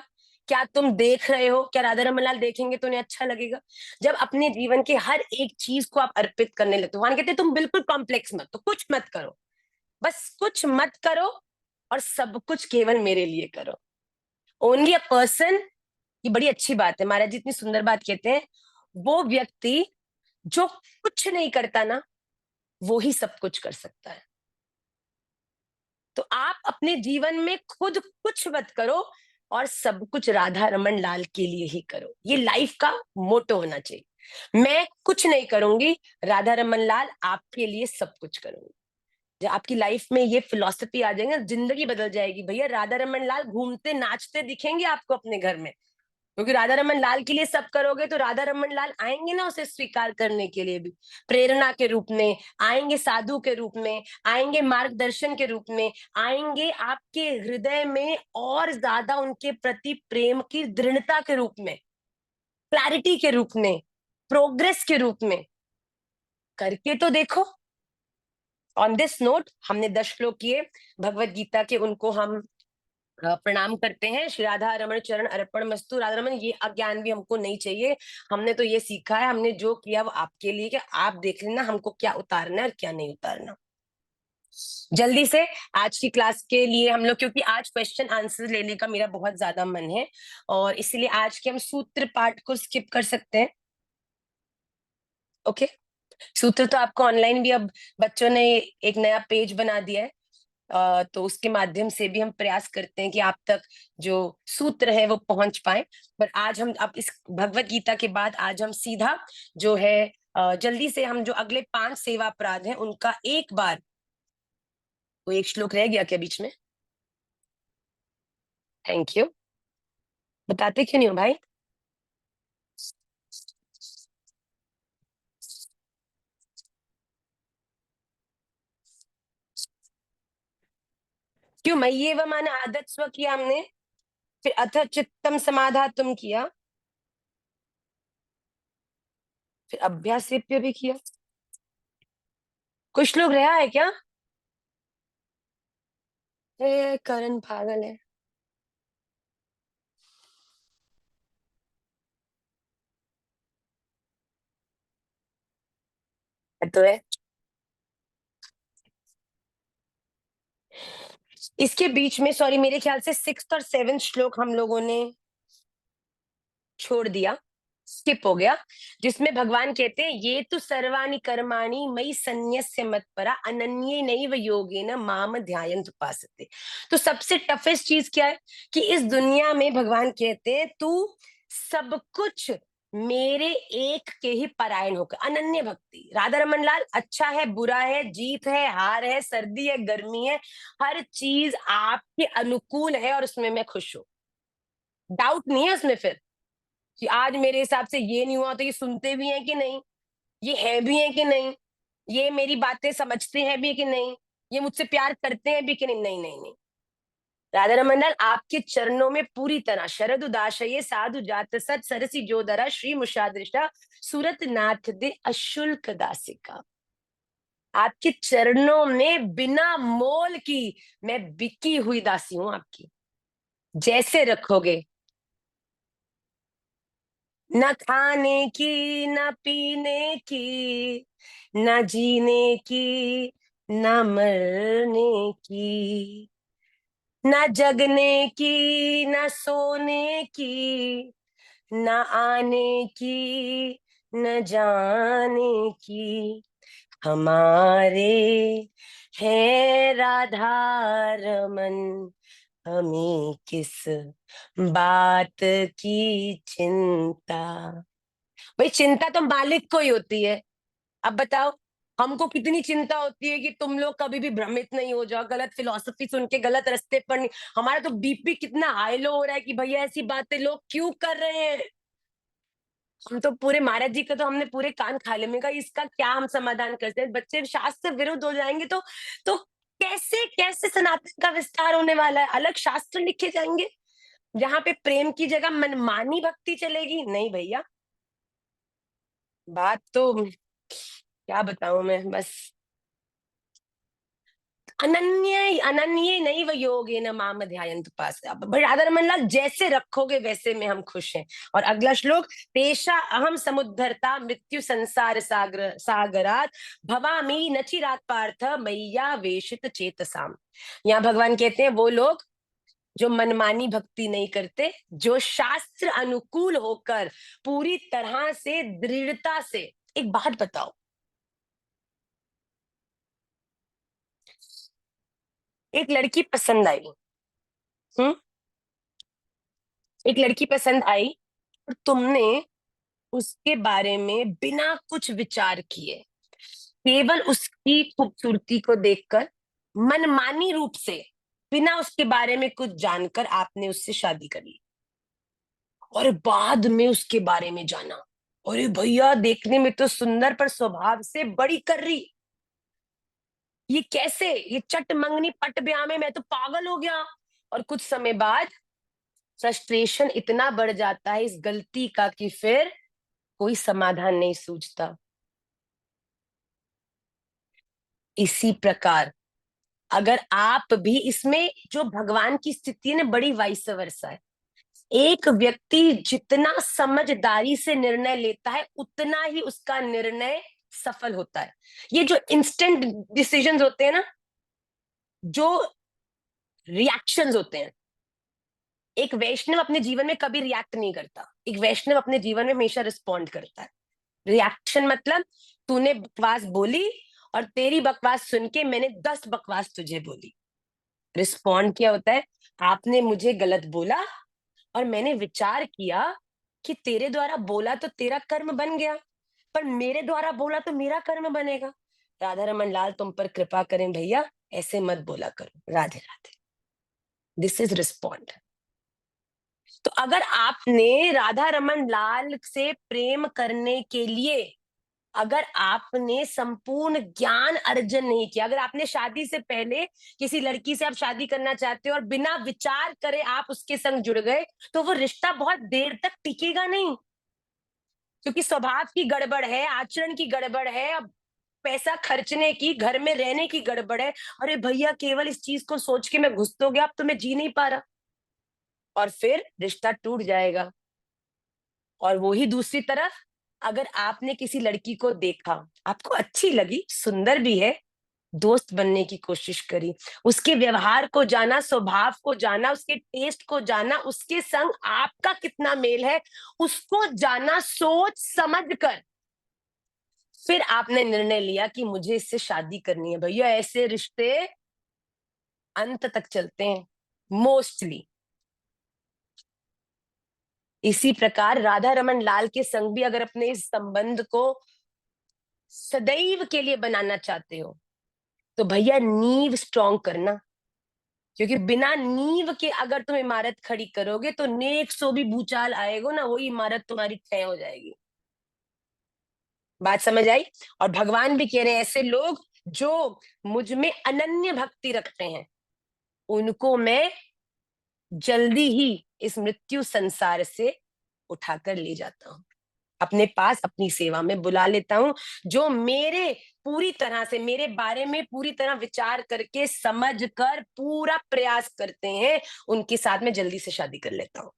क्या तुम देख रहे हो, क्या राधा रमन लाल देखेंगे तो उन्हें अच्छा लगेगा। जब अपने जीवन के हर एक चीज को आप अर्पित करने लगते हो, भगवान कहते हैं तुम बिल्कुल कॉम्प्लेक्स मत, तो कुछ मत करो, बस कुछ मत करो और सब कुछ केवल मेरे लिए करो। ओनली अ पर्सन, ये बड़ी अच्छी बात है, महाराज जी इतनी सुंदर बात कहते हैं, वो व्यक्ति जो कुछ नहीं करता ना, वो ही सब कुछ कर सकता है। तो आप अपने जीवन में खुद कुछ मत करो और सब कुछ राधा रमन लाल के लिए ही करो। ये लाइफ का मोटो होना चाहिए। मैं कुछ नहीं करूंगी, राधा रमन लाल आपके लिए सब कुछ करूंगी। जब आपकी लाइफ में ये फिलॉसफी आ जाएगी, जिंदगी बदल जाएगी। भैया राधा रमन लाल घूमते नाचते दिखेंगे आपको अपने घर में, क्योंकि राधा रमन लाल के लिए सब करोगे तो राधा रमन लाल आएंगे ना उसे स्वीकार करने के लिए भी, प्रेरणा के रूप में आएंगे, साधु के रूप में आएंगे, मार्गदर्शन के रूप में आएंगे, आपके हृदय में और ज्यादा उनके प्रति प्रेम की दृढ़ता के रूप में, क्लैरिटी के रूप में, प्रोग्रेस के रूप में। करके तो देखो। ऑन दिस नोट हमने 10 श्लोक किए भगवत गीता के, उनको हम प्रणाम करते हैं। श्री राधा रमण चरण अर्पण मस्तु। राधा रमन, ये अज्ञान भी हमको नहीं चाहिए। हमने तो ये सीखा है, हमने जो किया वो आपके लिए, कि आप देख लेना हमको क्या उतारना है और क्या नहीं उतारना। जल्दी से आज की क्लास के लिए हम लोग, क्योंकि आज क्वेश्चन आंसर लेने का मेरा बहुत ज्यादा मन है और इसलिए आज के हम सूत्र पाठ को स्किप कर सकते हैं। ओके, सूत्र तो आपको ऑनलाइन भी अब बच्चों ने एक नया पेज बना दिया है, तो उसके माध्यम से भी हम प्रयास करते हैं कि आप तक जो सूत्र है वो पहुंच पाए। पर आज हम अब इस भगवत गीता के बाद आज हम सीधा जो है जल्दी से हम जो अगले 5 सेवा अपराध हैं उनका एक बार, वो एक श्लोक रह गया क्या बीच में? Thank you. बताते क्यों नहीं हो भाई? क्यों? मय्ये व माने आदत स्व किया हमने, फिर अथ चित्तम समाधा तुम किया, फिर अभ्यास भी किया। कुछ लोग रहा है क्या? करण पागल है। तो है इसके बीच में, सॉरी, मेरे ख्याल से 6th और 7th श्लोक हम लोगों ने छोड़ दिया, स्किप हो गया, जिसमें भगवान कहते हैं ये तो सर्वाणि कर्माणि मयि सन्न्यस्य मत्परा अनन्ये नैव योगेन माम ध्यायन्त उपासते। तो सबसे टफेस्ट चीज क्या है कि इस दुनिया में भगवान कहते हैं तू सब कुछ मेरे एक के ही परायण होकर, अनन्य भक्ति। राधा रमन लाल, अच्छा है बुरा है, जीत है हार है, सर्दी है गर्मी है, हर चीज आपके अनुकूल है और उसमें मैं खुश हूं। डाउट नहीं है उसमें फिर कि आज मेरे हिसाब से ये नहीं हुआ तो ये सुनते भी हैं कि नहीं, ये है भी हैं कि नहीं, ये मेरी बातें समझते हैं भी कि नहीं, ये मुझसे प्यार करते हैं भी कि नहीं। नहीं नहीं नहीं, राधा रमन लाल आपके चरणों में पूरी तरह शरद उदाशये साधु जात सत सरसी जोदरा श्री मुषादृष्टा सूरत नाथ दे अशुल्क दासिका। आपके चरणों में बिना मोल की मैं बिकी हुई दासी हूं आपकी। जैसे रखोगे, न खाने की, न पीने की, न जीने की, न मरने की, न जगने की, न सोने की, न आने की, न जाने की, हमारे हैं राधा रमन, हमें किस बात की चिंता। भाई चिंता तो मालिक को ही होती है। अब बताओ, हमको कितनी चिंता होती है कि तुम लोग कभी भी भ्रमित नहीं हो जाओ, गलत फिलॉसफी सुन के गलत रास्ते पर नहीं। हमारा तो बीपी कितना हाई लो हो रहा है कि भैया ऐसी बातें लोग क्यों कर रहे हैं। हम तो पूरे महाराज जी का तो हमने पूरे कान खा लिए। मैं कहा इसका क्या हम समाधान करते हैं, बच्चे शास्त्र विरुद्ध हो जाएंगे तो कैसे कैसे सनातन का विस्तार होने वाला है। अलग शास्त्र लिखे जाएंगे जहां पे प्रेम की जगह मनमानी भक्ति चलेगी। नहीं भैया, बात तो क्या बताऊं मैं। बस अनन्य अनन्य नहीं व योगे न माम ध्यायन्त उपास। अब राधा रमन लाल जैसे रखोगे वैसे में हम खुश हैं। और अगला श्लोक, तेषा अहम समुद्धरता मृत्यु संसार सागरात भवामी न चिरात पार्थ मैया वेशित चेतसाम। यहाँ भगवान कहते हैं वो लोग जो मनमानी भक्ति नहीं करते, जो शास्त्र अनुकूल होकर पूरी तरह से दृढ़ता से। एक बात बताओ, एक लड़की पसंद आई, हम्म, एक लड़की पसंद आई और तुमने उसके बारे में बिना कुछ विचार किए, केवल उसकी खूबसूरती को देखकर मनमानी रूप से, बिना उसके बारे में कुछ जानकर आपने उससे शादी कर ली। और बाद में उसके बारे में जाना, अरे भैया देखने में तो सुंदर पर स्वभाव से बड़ी कर रही। ये कैसे, ये चट मंगनी पट ब्याह में मैं तो पागल हो गया। और कुछ समय बाद फ्रस्ट्रेशन इतना बढ़ जाता है इस गलती का कि फिर कोई समाधान नहीं सूझता। इसी प्रकार अगर आप भी इसमें, जो भगवान की स्थिति है ना, बड़ी वाइस वर्सा है। एक व्यक्ति जितना समझदारी से निर्णय लेता है उतना ही उसका निर्णय सफल होता है। ये जो इंस्टेंट डिसीजंस होते हैं ना, जो रिएक्शंस होते हैं, एक वैष्णव अपने जीवन में कभी रिएक्ट नहीं करता। एक वैष्णव अपने जीवन में हमेशा रिस्पॉन्ड करता है। रिएक्शन मतलब तूने बकवास बोली और तेरी बकवास सुन के मैंने 10 बकवास तुझे बोली। रिस्पॉन्ड क्या होता है, आपने मुझे गलत बोला और मैंने विचार किया कि तेरे द्वारा बोला तो तेरा कर्म बन गया, पर मेरे द्वारा बोला तो मेरा कर्म बनेगा। राधा रमन लाल तुम पर कृपा करें भैया, ऐसे मत बोला करो। Radhe Radhe. This is respond. तो अगर आपने राधा रमन लाल से प्रेम करने के लिए, अगर आपने संपूर्ण ज्ञान अर्जन नहीं किया, अगर आपने शादी से पहले किसी लड़की से आप शादी करना चाहते हो और बिना विचार करे आप उसके संग जुड़ गए, तो वो रिश्ता बहुत देर तक टिकेगा नहीं। क्योंकि स्वभाव की गड़बड़ है, आचरण की गड़बड़ है, अब पैसा खर्चने की, घर में रहने की गड़बड़ है। अरे भैया केवल इस चीज को सोच के मैं घुस तो गया, अब तो मैं जी नहीं पा रहा, और फिर रिश्ता टूट जाएगा। और वो ही दूसरी तरफ, अगर आपने किसी लड़की को देखा, आपको अच्छी लगी, सुंदर भी है, दोस्त बनने की कोशिश करी, उसके व्यवहार को जाना, स्वभाव को जाना, उसके टेस्ट को जाना, उसके संग आपका कितना मेल है उसको जाना, सोच समझ कर फिर आपने निर्णय लिया कि मुझे इससे शादी करनी है। भैया ऐसे रिश्ते अंत तक चलते हैं मोस्टली। इसी प्रकार राधा रमन लाल के संग भी अगर अपने इस संबंध को सदैव के लिए बनाना चाहते हो तो भैया नींव स्ट्रांग करना। क्योंकि बिना नींव के अगर तुम इमारत खड़ी करोगे तो नेक सो भी भूचाल आएगा ना, वही इमारत तुम्हारी क्षय हो जाएगी। बात समझ आई। और भगवान भी कह रहे हैं ऐसे लोग जो मुझ में अनन्य भक्ति रखते हैं उनको मैं जल्दी ही इस मृत्यु संसार से उठाकर ले जाता हूँ, अपने पास अपनी सेवा में बुला लेता हूँ। जो मेरे पूरी तरह से, मेरे बारे में पूरी तरह विचार करके समझ कर पूरा प्रयास करते हैं, उनके साथ में जल्दी से शादी कर लेता हूँ।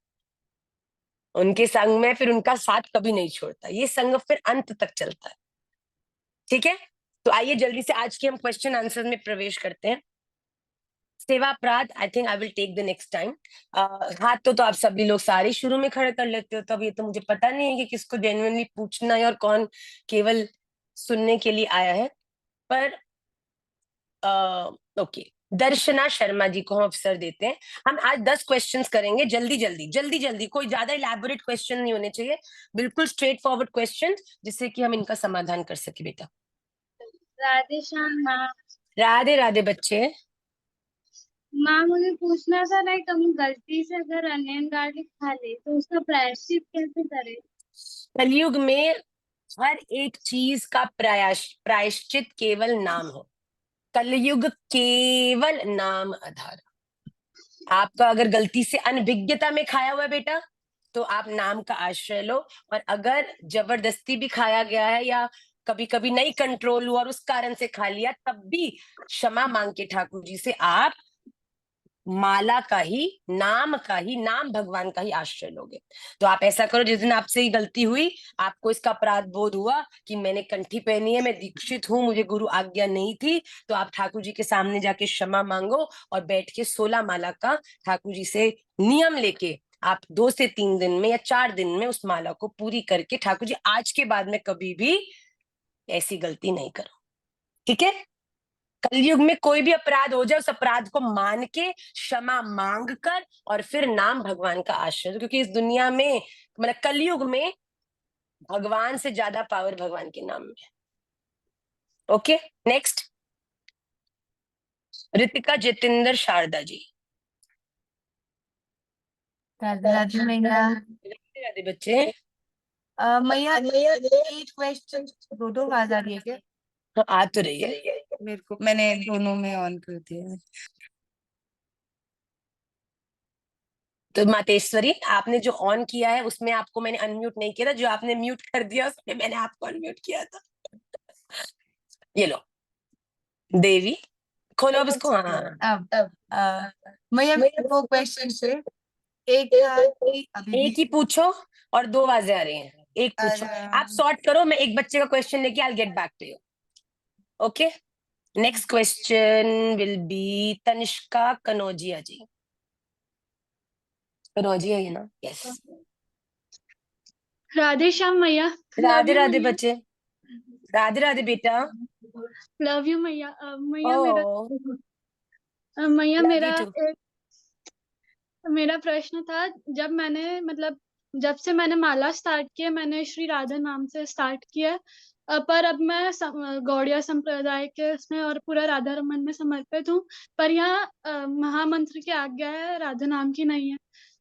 उनके संग में फिर उनका साथ कभी नहीं छोड़ता, ये संग फिर अंत तक चलता है। ठीक है, तो आइए जल्दी से आज के हम क्वेश्चन आंसर में प्रवेश करते हैं। सेवा अपराध, I think I will take the next time. हाथ तो आप सभी लोग सारे शुरू में खड़े कर लेते हो, तो अब ये तो मुझे पता नहीं है कि किसको जेन्युइनली पूछना है और कौन केवल सुनने के लिए आया है। पर ओके, दर्शना शर्मा जी को हम अवसर देते हैं। हम आज 10 क्वेश्चंस करेंगे, जल्दी जल्दी जल्दी जल्दी, कोई ज्यादा इलैबोरेट क्वेश्चन नहीं होने चाहिए, बिल्कुल स्ट्रेट फॉरवर्ड क्वेश्चन, जिससे कि हम इनका समाधान कर सके। बेटा राधे श्याम माँ। राधे राधे बच्चे। माँ मुझे पूछना था, लाइक हम गलती से अगर अनियन गार्लिक खा ले तो उसका प्रायश्चित कैसे करें? कलयुग में हर एक चीज का प्रायश्चित केवल नाम है। कलयुग केवल नाम आधार। आपका अगर गलती से अनभिज्ञता में खाया हुआ है बेटा, तो आप नाम का आश्रय लो, और अगर जबरदस्ती भी खाया गया है या कभी कभी नहीं कंट्रोल हुआ और उस कारण से खा लिया, तब भी क्षमा मांग के ठाकुर जी से आप माला का ही, नाम का ही, नाम भगवान का ही आश्रय लोगे। तो आप ऐसा करो, जिस दिन आपसे ही गलती हुई, आपको इसका अपराध बोध हुआ कि मैंने कंठी पहनी है, मैं दीक्षित हूँ, मुझे गुरु आज्ञा नहीं थी, तो आप ठाकुर जी के सामने जाके क्षमा मांगो और बैठ के 16 माला का ठाकुर जी से नियम लेके आप 2 से 3 दिन में या 4 दिन में उस माला को पूरी करके ठाकुर जी आज के बाद में कभी भी ऐसी गलती नहीं करो। ठीक है, कलयुग में कोई भी अपराध हो जाए, उस अपराध को मान के क्षमा मांग कर और फिर नाम भगवान का आश्रय, क्योंकि इस दुनिया में, मतलब कलयुग में, भगवान से ज्यादा पावर भगवान के नाम में है। Okay, next, Ritika Jitendra Sharda ji. राधे राधे मैया। राधे राधे बच्चे। मैया 8 क्वेश्चन, दो आवाज आ रही है क्या? हाँ, आ तो रही है मेरे को, मैंने दोनों में ऑन कर दिया है। तो मातेश्वरी, आपने जो ऑन किया है उसमें आपको मैंने अनम्यूट नहीं किया था, जो आपने म्यूट कर दिया उसमें मैंने आपको अनम्यूट किया था। ये लो देवी, खोलो अब इसको। हाँ, अब मैया 2 क्वेश्चन से, एक था कि अभी एक ही पूछो और 2 आवाजें आ रही हैं, एक पूछो। आप सॉर्ट करो, मैं एक बच्चे का क्वेश्चन लेके I get back to you. Okay, next question will be Tanishka Kanaujia ji. Kanaujia है ना? यस। राधे श्याम मैया। राधे राधे बच्चे। राधे राधे बेटा। लव यू मैया। मैया ओ, मैया लव यू टू। मेरा प्रश्न था, जब मैंने मतलब जब से मैंने माला स्टार्ट किया, मैंने श्री राधा नाम से स्टार्ट किया, पर अब मैं गौड़िया संप्रदाय के उसमें और पूरा राधा रमन में समर्पित हूँ, पर यहाँ महामंत्र की आज्ञा है, राधा नाम की नहीं है,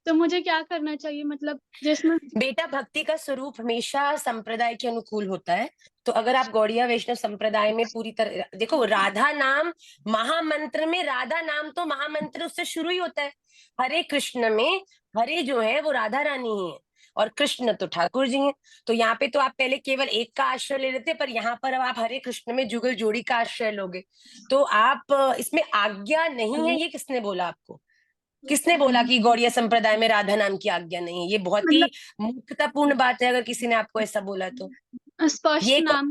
तो मुझे क्या करना चाहिए? मतलब जिसमें बेटा भक्ति का स्वरूप हमेशा संप्रदाय के अनुकूल होता है। तो अगर आप गौड़िया वैष्णव संप्रदाय में पूरी तरह देखो, राधा नाम महामंत्र में, राधा नाम तो महामंत्र उससे शुरू ही होता है। हरे कृष्ण में हरे जो है वो राधा रानी ही है और कृष्ण तो ठाकुर जी हैं। तो यहाँ पे तो आप पहले केवल एक का आश्रय ले लेते, पर यहाँ पर अब आप हरे कृष्ण में जुगल जोड़ी का आश्रय लोगे। तो आप इसमें आज्ञा नहीं है, ये किसने बोला आपको? किसने बोला कि गौड़िया संप्रदाय में राधा नाम की आज्ञा नहीं है? ये बहुत ही मूर्खतापूर्ण बात है अगर किसी ने आपको ऐसा बोला तो। स्पष्ट नाम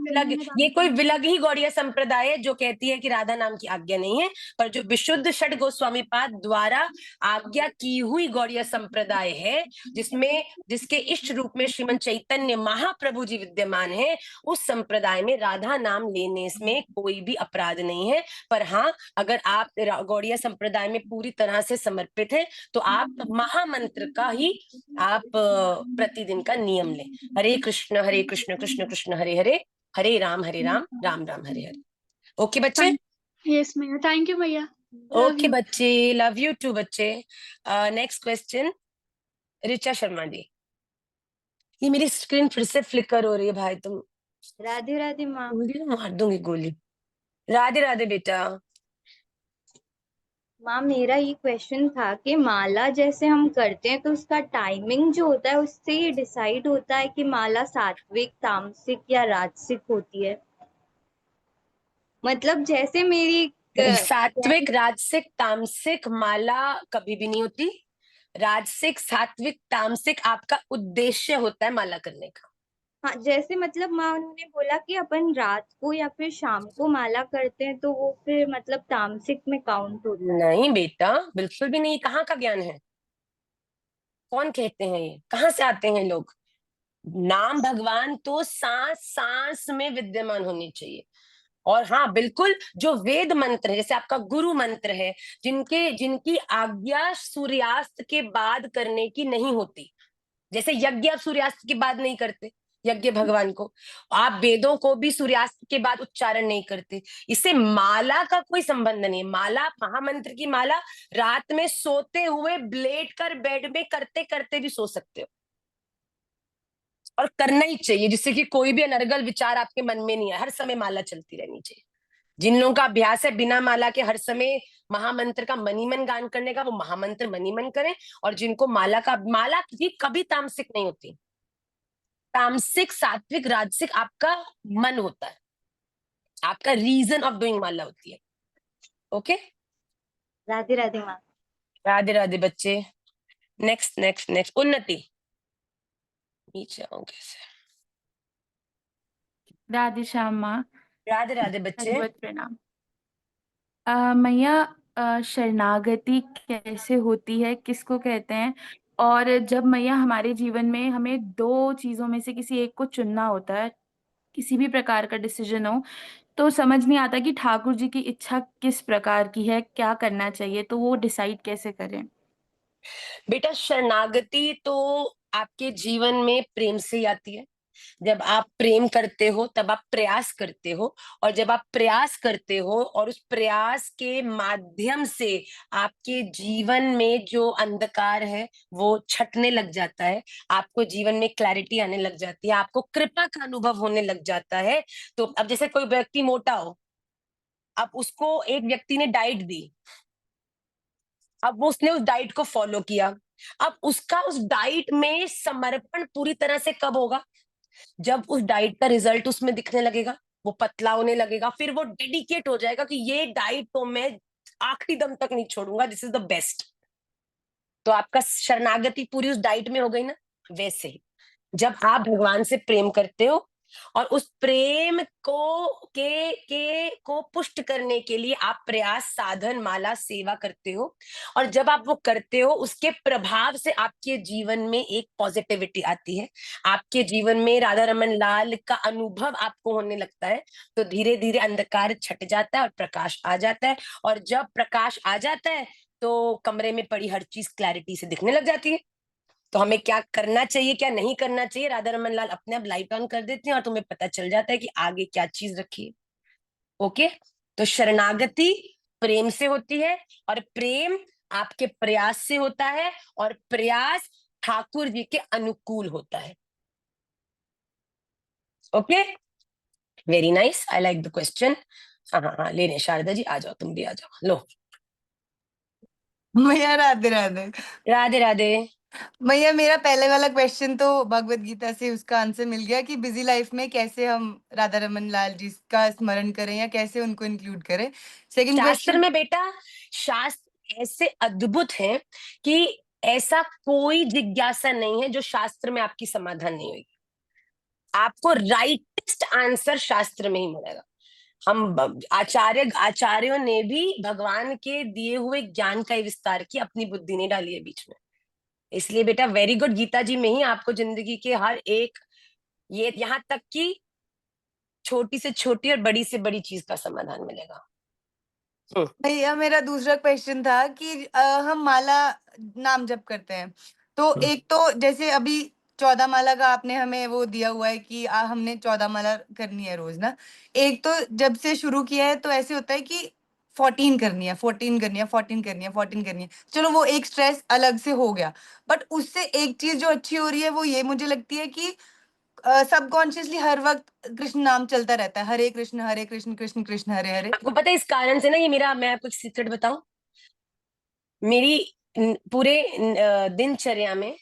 ये कोई विलग ही गौड़िया संप्रदाय है जो कहती है कि राधा नाम की आज्ञा नहीं है। पर जो विशुद्ध षड गोस्वामी पाद द्वारा आज्ञा की हुई गौड़िया संप्रदाय है, जिसमें जिसके इष्ट रूप में श्रीमन चैतन्य महाप्रभु जी विद्यमान है, उस संप्रदाय में राधा नाम लेने में कोई भी अपराध नहीं है। पर हाँ, अगर आप गौड़िया संप्रदाय में पूरी तरह से समर्पित है, तो आप महामंत्र का ही आप प्रतिदिन का नियम लें। हरे कृष्ण कृष्ण कृष्ण हरे हरे, हरे राम राम राम हरे हरे। ओके बच्चे? यस मैया, थैंक यू मैया। ओके बच्चे, लव यू टू बच्चे। Next question, Richa Sharma ji. ये मेरी स्क्रीन फिर से फ्लिकर हो रही है भाई, तुम। राधे राधे माँ। मार दूंगी गोली। राधे राधे बेटा। माँ मेरा ये क्वेश्चन था कि माला जैसे हम करते हैं तो उसका टाइमिंग जो होता है उससे ये डिसाइड होता है कि माला सात्विक, तामसिक या राजसिक होती है। मतलब जैसे मेरी सात्विक, राजसिक, तामसिक माला कभी भी नहीं होती। राजसिक, सात्विक, तामसिक आपका उद्देश्य होता है माला करने का। हाँ, जैसे मतलब माँ उन्होंने बोला कि अपन रात को या फिर शाम को माला करते हैं तो वो फिर मतलब तामसिक में काउंट होता है। नहीं बेटा, बिल्कुल भी नहीं, कहाँ का ज्ञान है, कौन कहते हैं, ये कहाँ से आते हैं लोग। नाम भगवान तो सांस सांस में विद्यमान होनी चाहिए। और हाँ बिल्कुल, जो वेद मंत्र है, जैसे आपका गुरु मंत्र है, जिनकी आज्ञा सूर्यास्त के बाद करने की नहीं होती, जैसे यज्ञ आप सूर्यास्त के बाद नहीं करते, यज्ञ भगवान को, आप वेदों को भी सूर्यास्त के बाद उच्चारण नहीं करते। इससे माला का कोई संबंध नहीं है। माला, महामंत्र की माला रात में सोते हुए लेट कर बेड में करते करते भी सो सकते हो, और करना ही चाहिए, जिससे कि कोई भी अनर्गल विचार आपके मन में नहीं है। हर समय माला चलती रहनी चाहिए। जिन लोगों का अभ्यास है बिना माला के हर समय महामंत्र का मनी मन गान करने का, वो महामंत्र मनी मन करें। और जिनको माला की कभी तामसिक नहीं होती। तामसिक, सात्विक, राजसिक आपका मन होता है, आपका रीजन ऑफ डूइंग माला होती है। ओके, राधे राधे माँ। राधे राधे बच्चे। नेक्स्ट नेक्स्ट नेक्स्ट, उन्नति। नीचे आऊं कैसे? राधे श्याम माँ। राधे राधे बच्चे। दंडवत प्रणाम। मैया, शरणागति कैसे होती है, किसको कहते हैं? और जब मैया हमारे जीवन में हमें दो चीजों में से किसी एक को चुनना होता है, किसी भी प्रकार का डिसीजन हो, तो समझ नहीं आता कि ठाकुर जी की इच्छा किस प्रकार की है, क्या करना चाहिए, तो वो डिसाइड कैसे करें? बेटा, शरणागति तो आपके जीवन में प्रेम से ही आती है। जब आप प्रेम करते हो तब आप प्रयास करते हो, और जब आप प्रयास करते हो और उस प्रयास के माध्यम से आपके जीवन में जो अंधकार है वो छटने लग जाता है, आपको जीवन में क्लैरिटी आने लग जाती है, आपको कृपा का अनुभव होने लग जाता है। तो अब जैसे कोई व्यक्ति मोटा हो, अब उसको एक व्यक्ति ने डाइट दी, अब वो उसने उस डाइट को फॉलो किया, अब उसका उस डाइट में समर्पण पूरी तरह से कब होगा? जब उस डाइट का रिजल्ट उसमें दिखने लगेगा, वो पतला होने लगेगा, फिर वो डेडिकेट हो जाएगा कि ये डाइट तो मैं आखिरी दम तक नहीं छोड़ूंगा, दिस इज द बेस्ट। तो आपका शरणागति पूरी उस डाइट में हो गई ना। वैसे ही जब आप भगवान से प्रेम करते हो और उस प्रेम को पुष्ट करने के लिए आप प्रयास, साधन, माला, सेवा करते हो, और जब आप वो करते हो उसके प्रभाव से आपके जीवन में एक पॉजिटिविटी आती है, आपके जीवन में राधा रमन लाल का अनुभव आपको होने लगता है, तो धीरे धीरे अंधकार छट जाता है और प्रकाश आ जाता है। और जब प्रकाश आ जाता है तो कमरे में पड़ी हर चीज क्लैरिटी से दिखने लग जाती है। तो हमें क्या करना चाहिए, क्या नहीं करना चाहिए, राधा रमन लाल अपने आप लाइट ऑन कर देते हैं और तुम्हें पता चल जाता है कि आगे क्या चीज रखी है। ओके, तो शरणागति प्रेम से होती है, और प्रेम आपके प्रयास से होता है, और प्रयास ठाकुर जी के अनुकूल होता है। Okay, very nice, I like the question. हाँ हाँ हाँ, ले रहे शारदा जी, आ जाओ, तुम भी आ जाओ, लो। मैया राधे राधे। राधे राधे। मैया, मेरा पहले वाला क्वेश्चन तो भगवत गीता से उसका आंसर मिल गया कि बिजी लाइफ में कैसे हम राधा रमन लाल जी का स्मरण करें या कैसे उनको इंक्लूड करें। सेकंड शास्त्र क्वेश्चन। में बेटा, शास्त्र ऐसे अद्भुत हैं कि ऐसा कोई जिज्ञासा नहीं है जो शास्त्र में आपकी समाधान नहीं होगी। आपको राइटेस्ट आंसर शास्त्र में ही मिलेगा। आचार्यों ने भी भगवान के दिए हुए ज्ञान का ही विस्तार किया, अपनी बुद्धि नहीं डाली है बीच में। इसलिए बेटा वेरी गुड, गीता जी में ही आपको जिंदगी के हर एक, ये यहाँ तक कि छोटी से छोटी और बड़ी से बड़ी चीज का समाधान मिलेगा। भैया, मेरा दूसरा क्वेश्चन था कि हम माला नाम जप करते हैं तो एक तो जैसे अभी 14 माला का आपने हमें वो दिया हुआ है कि हमने 14 माला करनी है रोज ना। एक तो जब से शुरू किया है तो ऐसे होता है कि 14 करनी है, 14 करनी है, 14 करनी है, 14 करनी है। चलो वो एक स्ट्रेस अलग से हो गया, बट उससे एक चीज जो अच्छी हो रही है वो ये मुझे लगती है कि सबकॉन्शियसली हर वक्त कृष्ण नाम चलता रहता है, हरे कृष्ण कृष्ण कृष्ण हरे हरे। आपको पता है इस कारण से ना, ये मेरा, मैं आपको एक सीक्रेट बताऊं, मेरी पूरे दिनचर्या में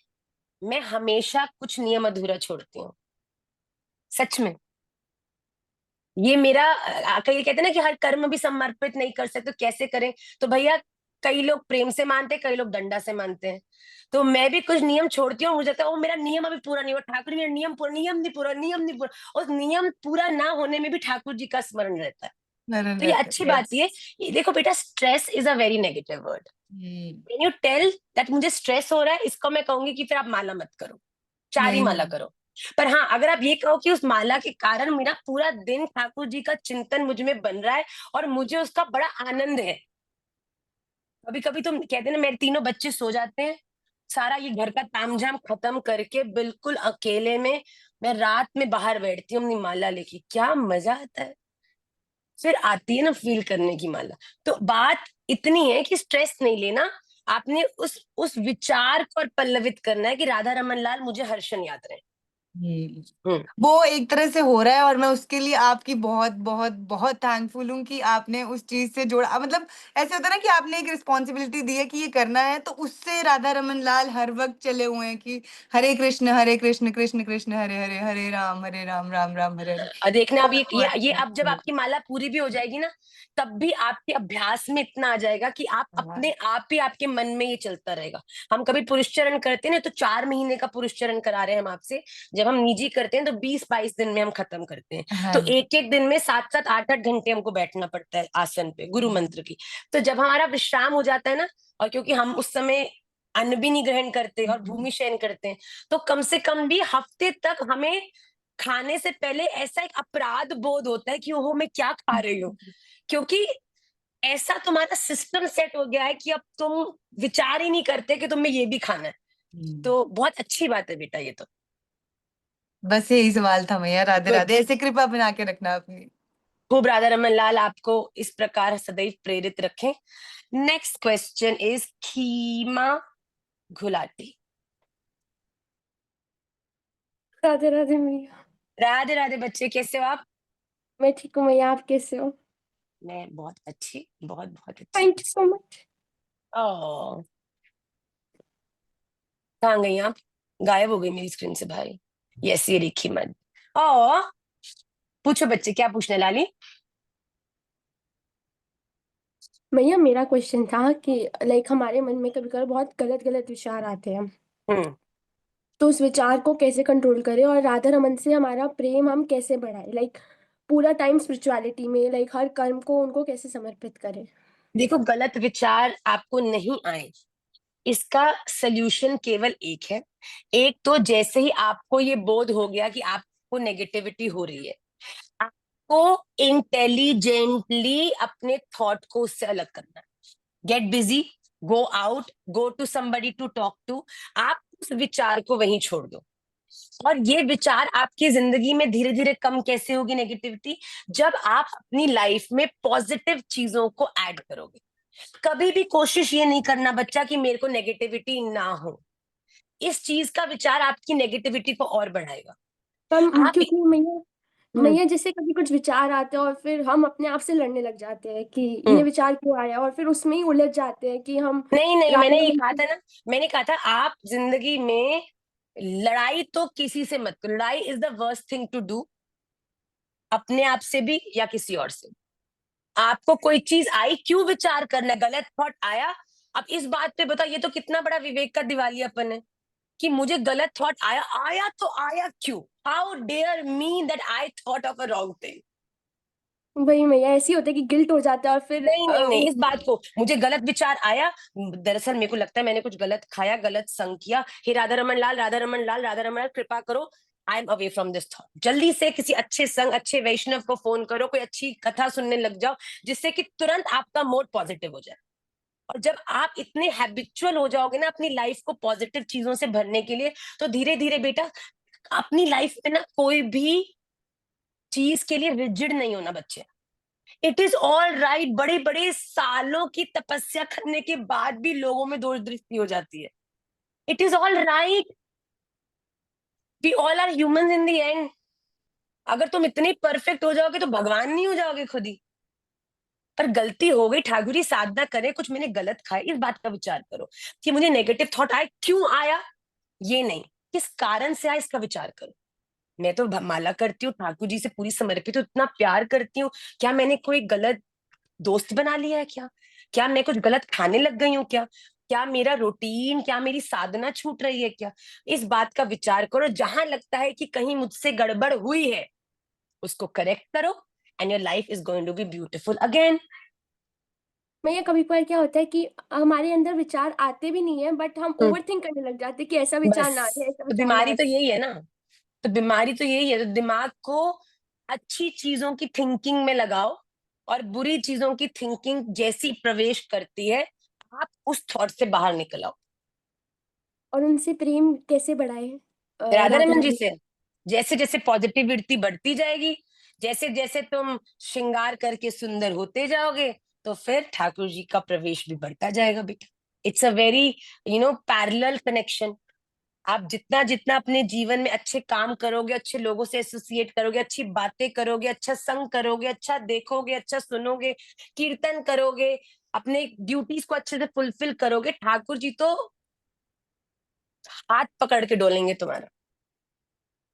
मैं हमेशा कुछ नियम अधूरा छोड़ती हूँ, सच में। ये मेरा कई कहते हैं ना कि हर कर्म भी समर्पित नहीं कर सकते, तो कैसे करें? तो भैया कई लोग प्रेम से मानते हैं, कई लोग डंडा से मानते हैं। तो मैं भी कुछ नियम छोड़ती हूँ, मुझे लगता है वो मेरा नियम अभी पूरा नहीं हुआ, ठाकुर जी मेरा नियम पूरा, नियम नहीं पूरा। उस नियम पूरा ना होने में भी ठाकुर जी का स्मरण रहता है। नरन तो ये रहते अच्छी हैं, बात ये देखो बेटा, stress is a very negative word. yes. When you tell that मुझे स्ट्रेस हो रहा है, इसको मैं कहूंगी कि फिर आप माला मत करो, 4 ही नहीं माला करो। पर हाँ, अगर आप ये कहो कि उस माला के कारण मेरा पूरा दिन ठाकुर जी का चिंतन मुझ में बन रहा है और मुझे उसका बड़ा आनंद है। कभी कभी तुम कहते हैं ना, मेरे तीनों बच्चे सो जाते हैं, सारा ये घर का तामझाम खत्म करके बिल्कुल अकेले में मैं रात में बाहर बैठती हूँ अपनी माला लेके, क्या मजा आता है। फिर आती है ना फील करने की माला। तो बात इतनी है कि स्ट्रेस नहीं लेना, आपने उस विचार को और पल्लवित करना है कि राधा रमन लाल मुझे हर्षण याद रहे। हम्म। वो एक तरह से हो रहा है, और मैं उसके लिए आपकी बहुत बहुत बहुत थैंकफुल हूँ कि आपने उस चीज से जोड़ा। मतलब ऐसे होता है ना कि आपने एक रिस्पॉन्सिबिलिटी दी है कि ये करना है, तो उससे राधा रमन लाल हर वक्त चले हुए हैं कि हरे कृष्ण कृष्ण कृष्ण हरे हरे, हरे राम राम राम हरे हरे। और देखना अब बहुत बहुत ये अब जब thankful आपकी माला पूरी भी हो जाएगी ना, तब भी आपके अभ्यास में इतना आ जाएगा कि आप हूँ। अपने आप ही आपके मन में ये चलता रहेगा। हम कभी पुरुष चरण करते हैं ना, तो 4 महीने का पुरुष चरण करा रहे हैं हम आपसे। जब हम निजी करते हैं तो 20-22 दिन में हम खत्म करते हैं। हाँ तो जी। एक एक दिन में 7-7 8-8 घंटे हमको बैठना पड़ता है आसन पे गुरु मंत्र की। तो जब हमारा विश्राम हो जाता है ना, और क्योंकि हम उस समय अन्न भी नहीं ग्रहण करते और भूमि शयन करते हैं, तो कम से कम भी हफ्ते तक हमें खाने से पहले ऐसा एक अपराध बोध होता है कि ओहो मैं क्या खा रही हूँ। क्योंकि ऐसा तुम्हारा सिस्टम सेट हो गया है कि अब तुम विचार ही नहीं करते कि तुम्हें ये भी खाना है। तो बहुत अच्छी बात है बेटा ये तो। बस यही सवाल था मैया। राधे गुड। राधे। ऐसे कृपा बना के रखना अपनी। खूब राधा रमन लाल आपको इस प्रकार सदैव प्रेरित रखें। नेक्स्ट क्वेश्चन इज खीमा घुलाटी। राधे राधे मैया। राधे राधे बच्चे, कैसे हो आप? मैं ठीक हूँ मैया, आप कैसे हो? मैं बहुत अच्छी, बहुत बहुत अच्छी। Thank you so much. ओ, कहाँ गई आप? गायब हो गई मेरी स्क्रीन से भाई। यस, ये रेखी मत। ओ, पूछो बच्चे, क्या पूछने लाली? मैया मेरा क्वेश्चन था कि लाइक हमारे मन में कभी कभी बहुत गलत गलत विचार आते हैं, हम्म। तो उस विचार को कैसे कंट्रोल करें और राधा रमन से हमारा प्रेम हम कैसे बढ़ाएं, लाइक पूरा टाइम स्पिरिचुअलिटी में, लाइक हर कर्म को उनको कैसे समर्पित करें? देखो, गलत विचार आपको नहीं आए, इसका सल्यूशन केवल एक है। एक तो जैसे ही आपको ये बोध हो गया कि आपको नेगेटिविटी हो रही है, आपको इंटेलिजेंटली अपने थॉट को उससे अलग करना है। Get busy, go out, go to somebody to talk to. आप उस विचार को वहीं छोड़ दो। और ये विचार आपकी जिंदगी में धीरे धीरे कम कैसे होगी नेगेटिविटी? जब आप अपनी लाइफ में पॉजिटिव चीजों को ऐड करोगे। कभी भी कोशिश ये नहीं करना बच्चा कि मेरे को नेगेटिविटी ना हो। इस चीज का विचार आपकी नेगेटिविटी को और बढ़ाएगा। हम आप क्योंकि मैया हम्म मैया जैसे कभी कुछ विचार आते हैं और फिर हम अपने आप से लड़ने लग जाते हैं कि ये हम्म। विचार क्यों आया, और फिर उसमें ही उलझ जाते हैं कि हम नहीं नहीं, मैंने राधा ये रमन कहा की। था ना, मैंने कहा था आप जिंदगी में लड़ाई तो किसी से मत करो। लड़ाई is the worst thing to do, अपने आप से भी या किसी और से। आपको कोई चीज आई, क्यों विचार करना है? गलत थॉट आया, अब इस बात पे बताओ, ये तो कितना बड़ा विवेक का दिवालियापन है कि मुझे गलत थॉट आया, आया तो आया क्यों? How dare me that I thought of a wrong thing. वही मैया ऐसे ही होता है कि गिल्ट हो जाता है और फिर नहीं नहीं नहीं, इस बात को, मुझे गलत विचार आया, दरअसल मेरे को लगता है मैंने कुछ गलत खाया, गलत संग किया, हे राधा रमन लाल, राधा रमन लाल, राधा रमन लाल, कृपा करो, I am away from this thought. जल्दी से किसी अच्छे संग, अच्छे वैष्णव को फोन करो, कोई अच्छी कथा सुनने लग जाओ, जिससे कि तुरंत आपका मोड पॉजिटिव हो जाए। और जब आप इतने हैबिचुअल हो जाओगे ना अपनी लाइफ को पॉजिटिव चीजों से भरने के लिए, तो धीरे धीरे बेटा अपनी लाइफ में ना कोई भी चीज के लिए रिजिड नहीं होना बच्चे। इट इज ऑल राइट, बड़े बड़े सालों की तपस्या करने के बाद भी लोगों में दोष दृष्टि हो जाती है। It is all right, we all are humans in the end. अगर तुम इतने परफेक्ट हो जाओगे तो भगवान नहीं हो जाओगे खुद ही। पर गलती हो गई, ठाकुरी साधना करे, कुछ मैंने गलत खाया, इस बात का विचार करो कि मुझे नेगेटिव थॉट आए, क्यों आया, ये नहीं, किस कारण से आया, इसका विचार करो। मैं तो माला करती हूँ, ठाकुर जी से पूरी समर्पित हूँ, इतना प्यार करती हूँ, क्या मैंने कोई गलत दोस्त बना लिया है क्या? क्या मैं कुछ गलत खाने लग गई हूँ क्या? क्या मेरा रूटीन, क्या मेरी साधना छूट रही है क्या? इस बात का विचार करो। जहां लगता है कि कहीं मुझसे गड़बड़ हुई है, उसको करेक्ट करो, and your life is going to be beautiful again. भैया कभी कभार क्या होता है कि हमारे अंदर विचार आते भी नहीं है, बट हम ओवरथिंक करने लग जाते हैं कि ऐसा विचार बस, ना आए, ऐसा तो विचार ना बीमारी आए। तो यही है ना। तो बीमारी तो यही है। तो दिमाग को अच्छी चीजों की थिंकिंग में लगाओ, और बुरी चीजों की थिंकिंग जैसी प्रवेश करती है, आप उस थॉट से बाहर निकल आओ। और उनसे प्रेम कैसे बढ़ाए राधा राधा रमन जी रानी? से जैसे जैसे पॉजिटिविटी बढ़ती जाएगी, जैसे जैसे तुम श्रृंगार करके सुंदर होते जाओगे, तो फिर ठाकुर जी का प्रवेश भी बढ़ता जाएगा बेटा। It's a very parallel connection. आप जितना जितना अपने जीवन में अच्छे काम करोगे, अच्छे लोगों से एसोसिएट करोगे, अच्छी बातें करोगे, अच्छा संग करोगे, अच्छा देखोगे, अच्छा सुनोगे, कीर्तन करोगे, अपने ड्यूटीज को अच्छे से फुलफिल करोगे, ठाकुर जी तो हाथ पकड़ के डोलेंगे तुम्हारा।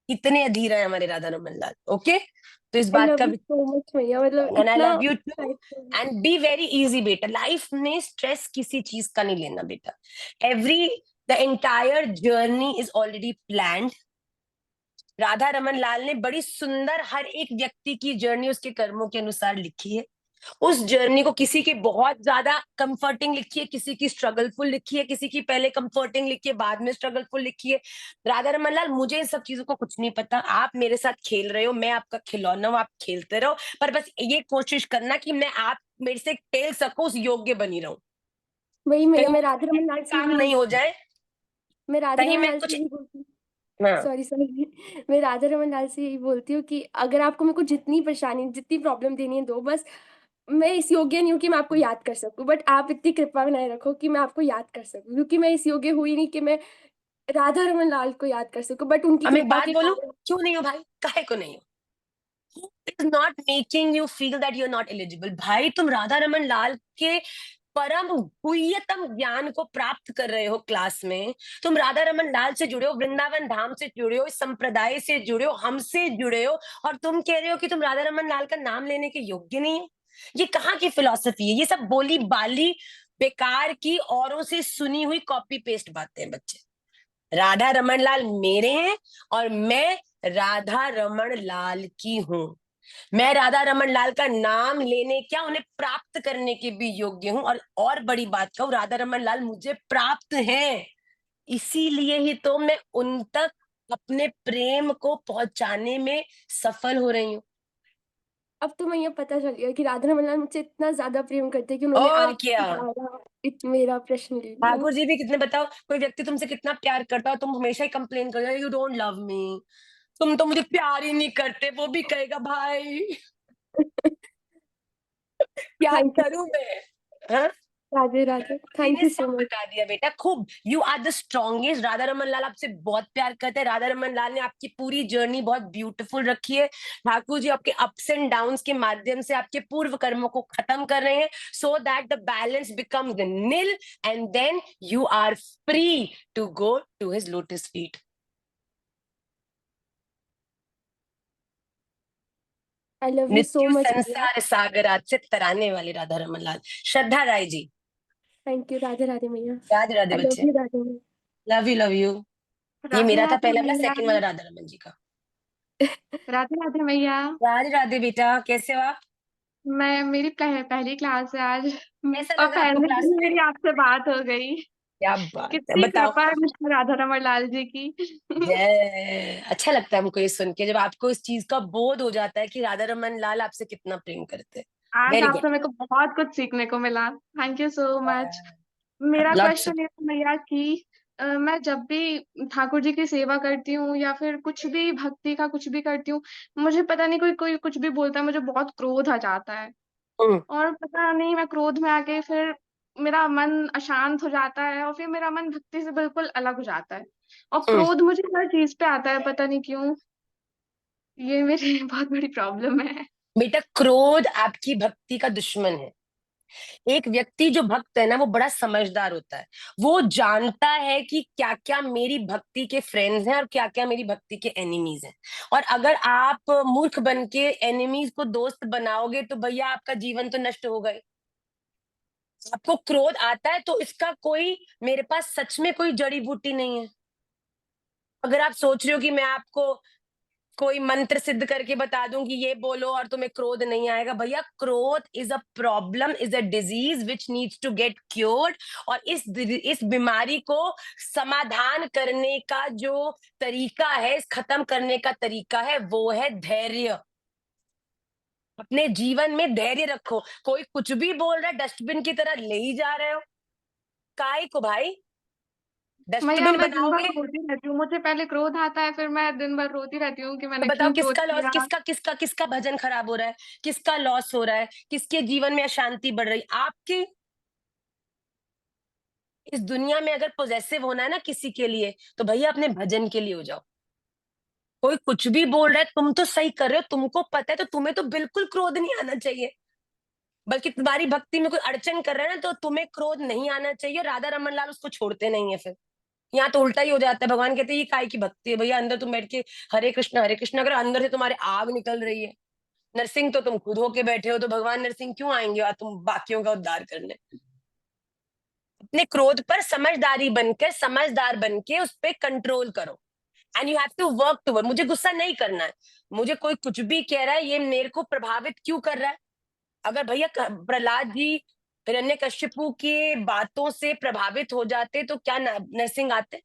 इतने अधीर है हमारे राधा रमन लाल। ओके, तो इस आई बात लव का, यू सो मच भैया, मतलब एंड आई इतना love you too. exciting। And be very easy बेटा। लाइफ में स्ट्रेस किसी चीज का नहीं लेना बेटा। Every the entire journey is already planned. Radha Raman Lal ने बड़ी सुंदर हर एक व्यक्ति की जर्नी उसके कर्मों के अनुसार लिखी है। उस जर्नी को किसी की बहुत ज्यादा कंफर्टिंग लिखी है, किसी की स्ट्रगलफुल लिखी है, किसी की पहले कंफर्टिंग लिखी है, बाद में स्ट्रगलफुल लिखी है। राधा रमन लाल, मुझे इन सब चीजों को कुछ नहीं पता। आप मेरे साथ खेल रहे हो, मैं आपका खिलौना हूं, आप खेलते रहो, पर बस ये कोशिश करना कि मैं आप मेरे से खेल सको, उस योग्य बनी रहूं। वही भैया, कहीं मैं मुझसे राधा रमन लाल ऐसे से काम यही नहीं हो बोलती हूँ। जाए, मैं राधा कहीं रमन मैं लाल से कुछ। यही बोलती हूँ। हाँ, सॉरी मैं राधा रमन लाल से यही बोलती हूँ कि अगर आपको मेरे को जितनी परेशानी, जितनी प्रॉब्लम देनी है दो, बस मैं इस योग्य नहीं हूँ कि मैं आपको याद कर सकूं, बट आप इतनी कृपा बनाए रखो कि मैं आपको याद कर सकूं, क्योंकि मैं इस योग्य हुई नहीं कि मैं राधा रमन लाल को याद कर सकूं, बट उनकी अब मैं एक कृपा बात के बोलूं, कारण। क्यों नहीं हो भाई, काहे को नहीं हो? Is not making you feel that you are not eligible. भाई, तुम राधा रमन लाल के परम गुह्यतम ज्ञान को प्राप्त कर रहे हो क्लास में। तुम राधा रमन लाल से जुड़े हो, वृंदावन धाम से जुड़े हो, इस संप्रदाय से जुड़े हो, हमसे जुड़े हो, और तुम कह रहे हो कि तुम राधा रमन लाल का नाम लेने के योग्य नहीं है। ये कहाँ की फिलॉसफी है? ये सब बोली बाली बेकार की, औरों से सुनी हुई कॉपी पेस्ट बातें हैं बच्चे। राधा रमन लाल मेरे हैं, और मैं राधा रमन लाल की हूँ। मैं राधा रमन लाल का नाम लेने, क्या उन्हें प्राप्त करने के भी योग्य हूँ। और बड़ी बात कहूँ, राधा रमन लाल मुझे प्राप्त हैं। इसीलिए ही तो मैं उन तक अपने प्रेम को पहुंचाने में सफल हो रही हूँ। अब तो मैं ये पता चल गया कि राधा रमन लाल मुझसे इतना ज्यादा प्रेम करते हैं कि उन्होंने और आपसे क्या, ज्यादा मेरा प्रश्न ले लिया। ठाकुर जी भी कितने, बताओ, कोई व्यक्ति तुमसे कितना प्यार करता हो, तुम हमेशा ही कंप्लेन कर रहे हो, यू डोंट लव मी, तुम तो मुझे प्यार ही नहीं करते। वो भी कहेगा भाई क्या थैंक यू। करूं मैं? हाँ, राधे राधे, जी थैंक ने यू सब सो मच। बता दिया बेटा खूब। You are the strongest. Radha Raman Lal आपसे बहुत प्यार करते हैं। राधा रमन लाल ने आपकी पूरी जर्नी बहुत ब्यूटीफुल रखी है। ठाकुर जी आपके अप्स एंड डाउन्स के माध्यम से आपके पूर्व कर्मों को खत्म कर रहे हैं, so that the balance becomes nil, and then you are free to go to his lotus feet. I love you so मृत्यु मच भैया। संसार सागर आज से तराने वाले राधा रमन लाल। श्रद्धा राय जी, थैंक यू राधे राधे भैया। राधे राधे आई लव बच्चे। यू राधे भैया। Love you, love you. ये राधे मेरा था राधे पहला वाला, मैया। सेकंड वाला राधा रमन जी का। राधे राधे मैया। राधे राधे बेटा, कैसे हो आप? मैं मेरी पहली क्लास है आज। कैसा और लगा आपको पहले क्लास दिन में? मेरी आपसे बात हो गई। क्या बात है, कितनी बताओ। कृपा है मिस्टर राधा रमन लाल जी की। जय, अच्छा लगता है हमको ये सुन के, जब आपको इस चीज का बोध हो जाता है कि राधा रमन लाल आपसे कितना प्रेम करते हैं। आज वेरी गुड। आपसे मेरे को बहुत कुछ सीखने को मिला। Thank you so much. मेरा लॉट्स ऑफ। क्वेश्चन ये था मैया कि मैं जब भी ठाकुर जी की सेवा करती हूँ या फिर कुछ भी भक्ति का कुछ भी करती हूँ, मुझे पता नहीं कोई कोई कुछ भी बोलता है, मुझे बहुत क्रोध आ जाता है। और पता नहीं मैं क्रोध में आके फिर मेरा मन अशांत हो जाता है और फिर मेरा मन भक्ति से बिल्कुल अलग हो जाता है। और क्रोध मुझे हर चीज पे आता है, पता नहीं क्यों। ये मेरी बहुत बड़ी प्रॉब्लम है। बेटा, क्रोध आपकी भक्ति का दुश्मन है। एक व्यक्ति जो भक्त है ना, वो बड़ा समझदार होता है। वो जानता है कि क्या क्या मेरी भक्ति के फ्रेंड्स हैं और क्या क्या मेरी भक्ति के एनिमीज हैं। और अगर आप मूर्ख बन के एनिमीज को दोस्त बनाओगे तो भैया आपका जीवन तो नष्ट हो गए। आपको क्रोध आता है तो इसका कोई, मेरे पास सच में कोई जड़ी बूटी नहीं है। अगर आप सोच रहे हो कि मैं आपको कोई मंत्र सिद्ध करके बता दूं कि ये बोलो और तुम्हें क्रोध नहीं आएगा, भैया क्रोध is a problem, is a disease which needs to get cured. और इस बीमारी को समाधान करने का जो तरीका है, इस खत्म करने का तरीका है, वो है धैर्य। अपने जीवन में धैर्य रखो। कोई कुछ भी बोल रहा है, डस्टबिन की तरह ले ही जा रहे हो। काय को भाई, भैया डस्टबिन मैं दिन भर बनाओगे। रोती रहती हूँ, मुझे पहले क्रोध आता है, फिर मैं दिन भर रोती रहती हूँ कि तो मैंने बताओ क्यों क्रोध किसका लॉस, किया। किसका भजन खराब हो रहा है, किसका लॉस हो रहा है, किसके जीवन में अशांति बढ़ रही, आपकी। इस दुनिया में अगर पोजेसिव होना है ना किसी के लिए, तो भैया अपने भजन के लिए हो जाओ। कोई कुछ भी बोल रहा है, तुम तो सही कर रहे हो, तुमको पता है, तो तुम्हें तो बिल्कुल क्रोध नहीं आना चाहिए। बल्कि तुम्हारी भक्ति में कोई अड़चन कर रहा है ना, तो तुम्हें क्रोध नहीं आना चाहिए। राधा रमन लाल उसको छोड़ते नहीं है। फिर यहाँ तो उल्टा ही हो जाता है। भगवान कहते हैं ये काय की भक्ति है भैया, अंदर तुम बैठ के हरे कृष्ण अगर अंदर से तुम्हारे आग निकल रही है। नरसिंह तो तुम खुद होके बैठे हो, तो भगवान नरसिंह क्यों आएंगे और तुम बाकियों का उद्धार करने। अपने क्रोध पर समझदार बनके उस पर कंट्रोल करो। And you have to work toward. मुझे गुस्सा नहीं करना है, मुझे कोई कुछ भी कह रहा है, ये मेरे को प्रभावित क्यों कर रहा है। अगर भैया प्रहलाद जी हिरण्यकश्यपु की बातों से प्रभावित हो जाते तो क्या नरसिंह आते।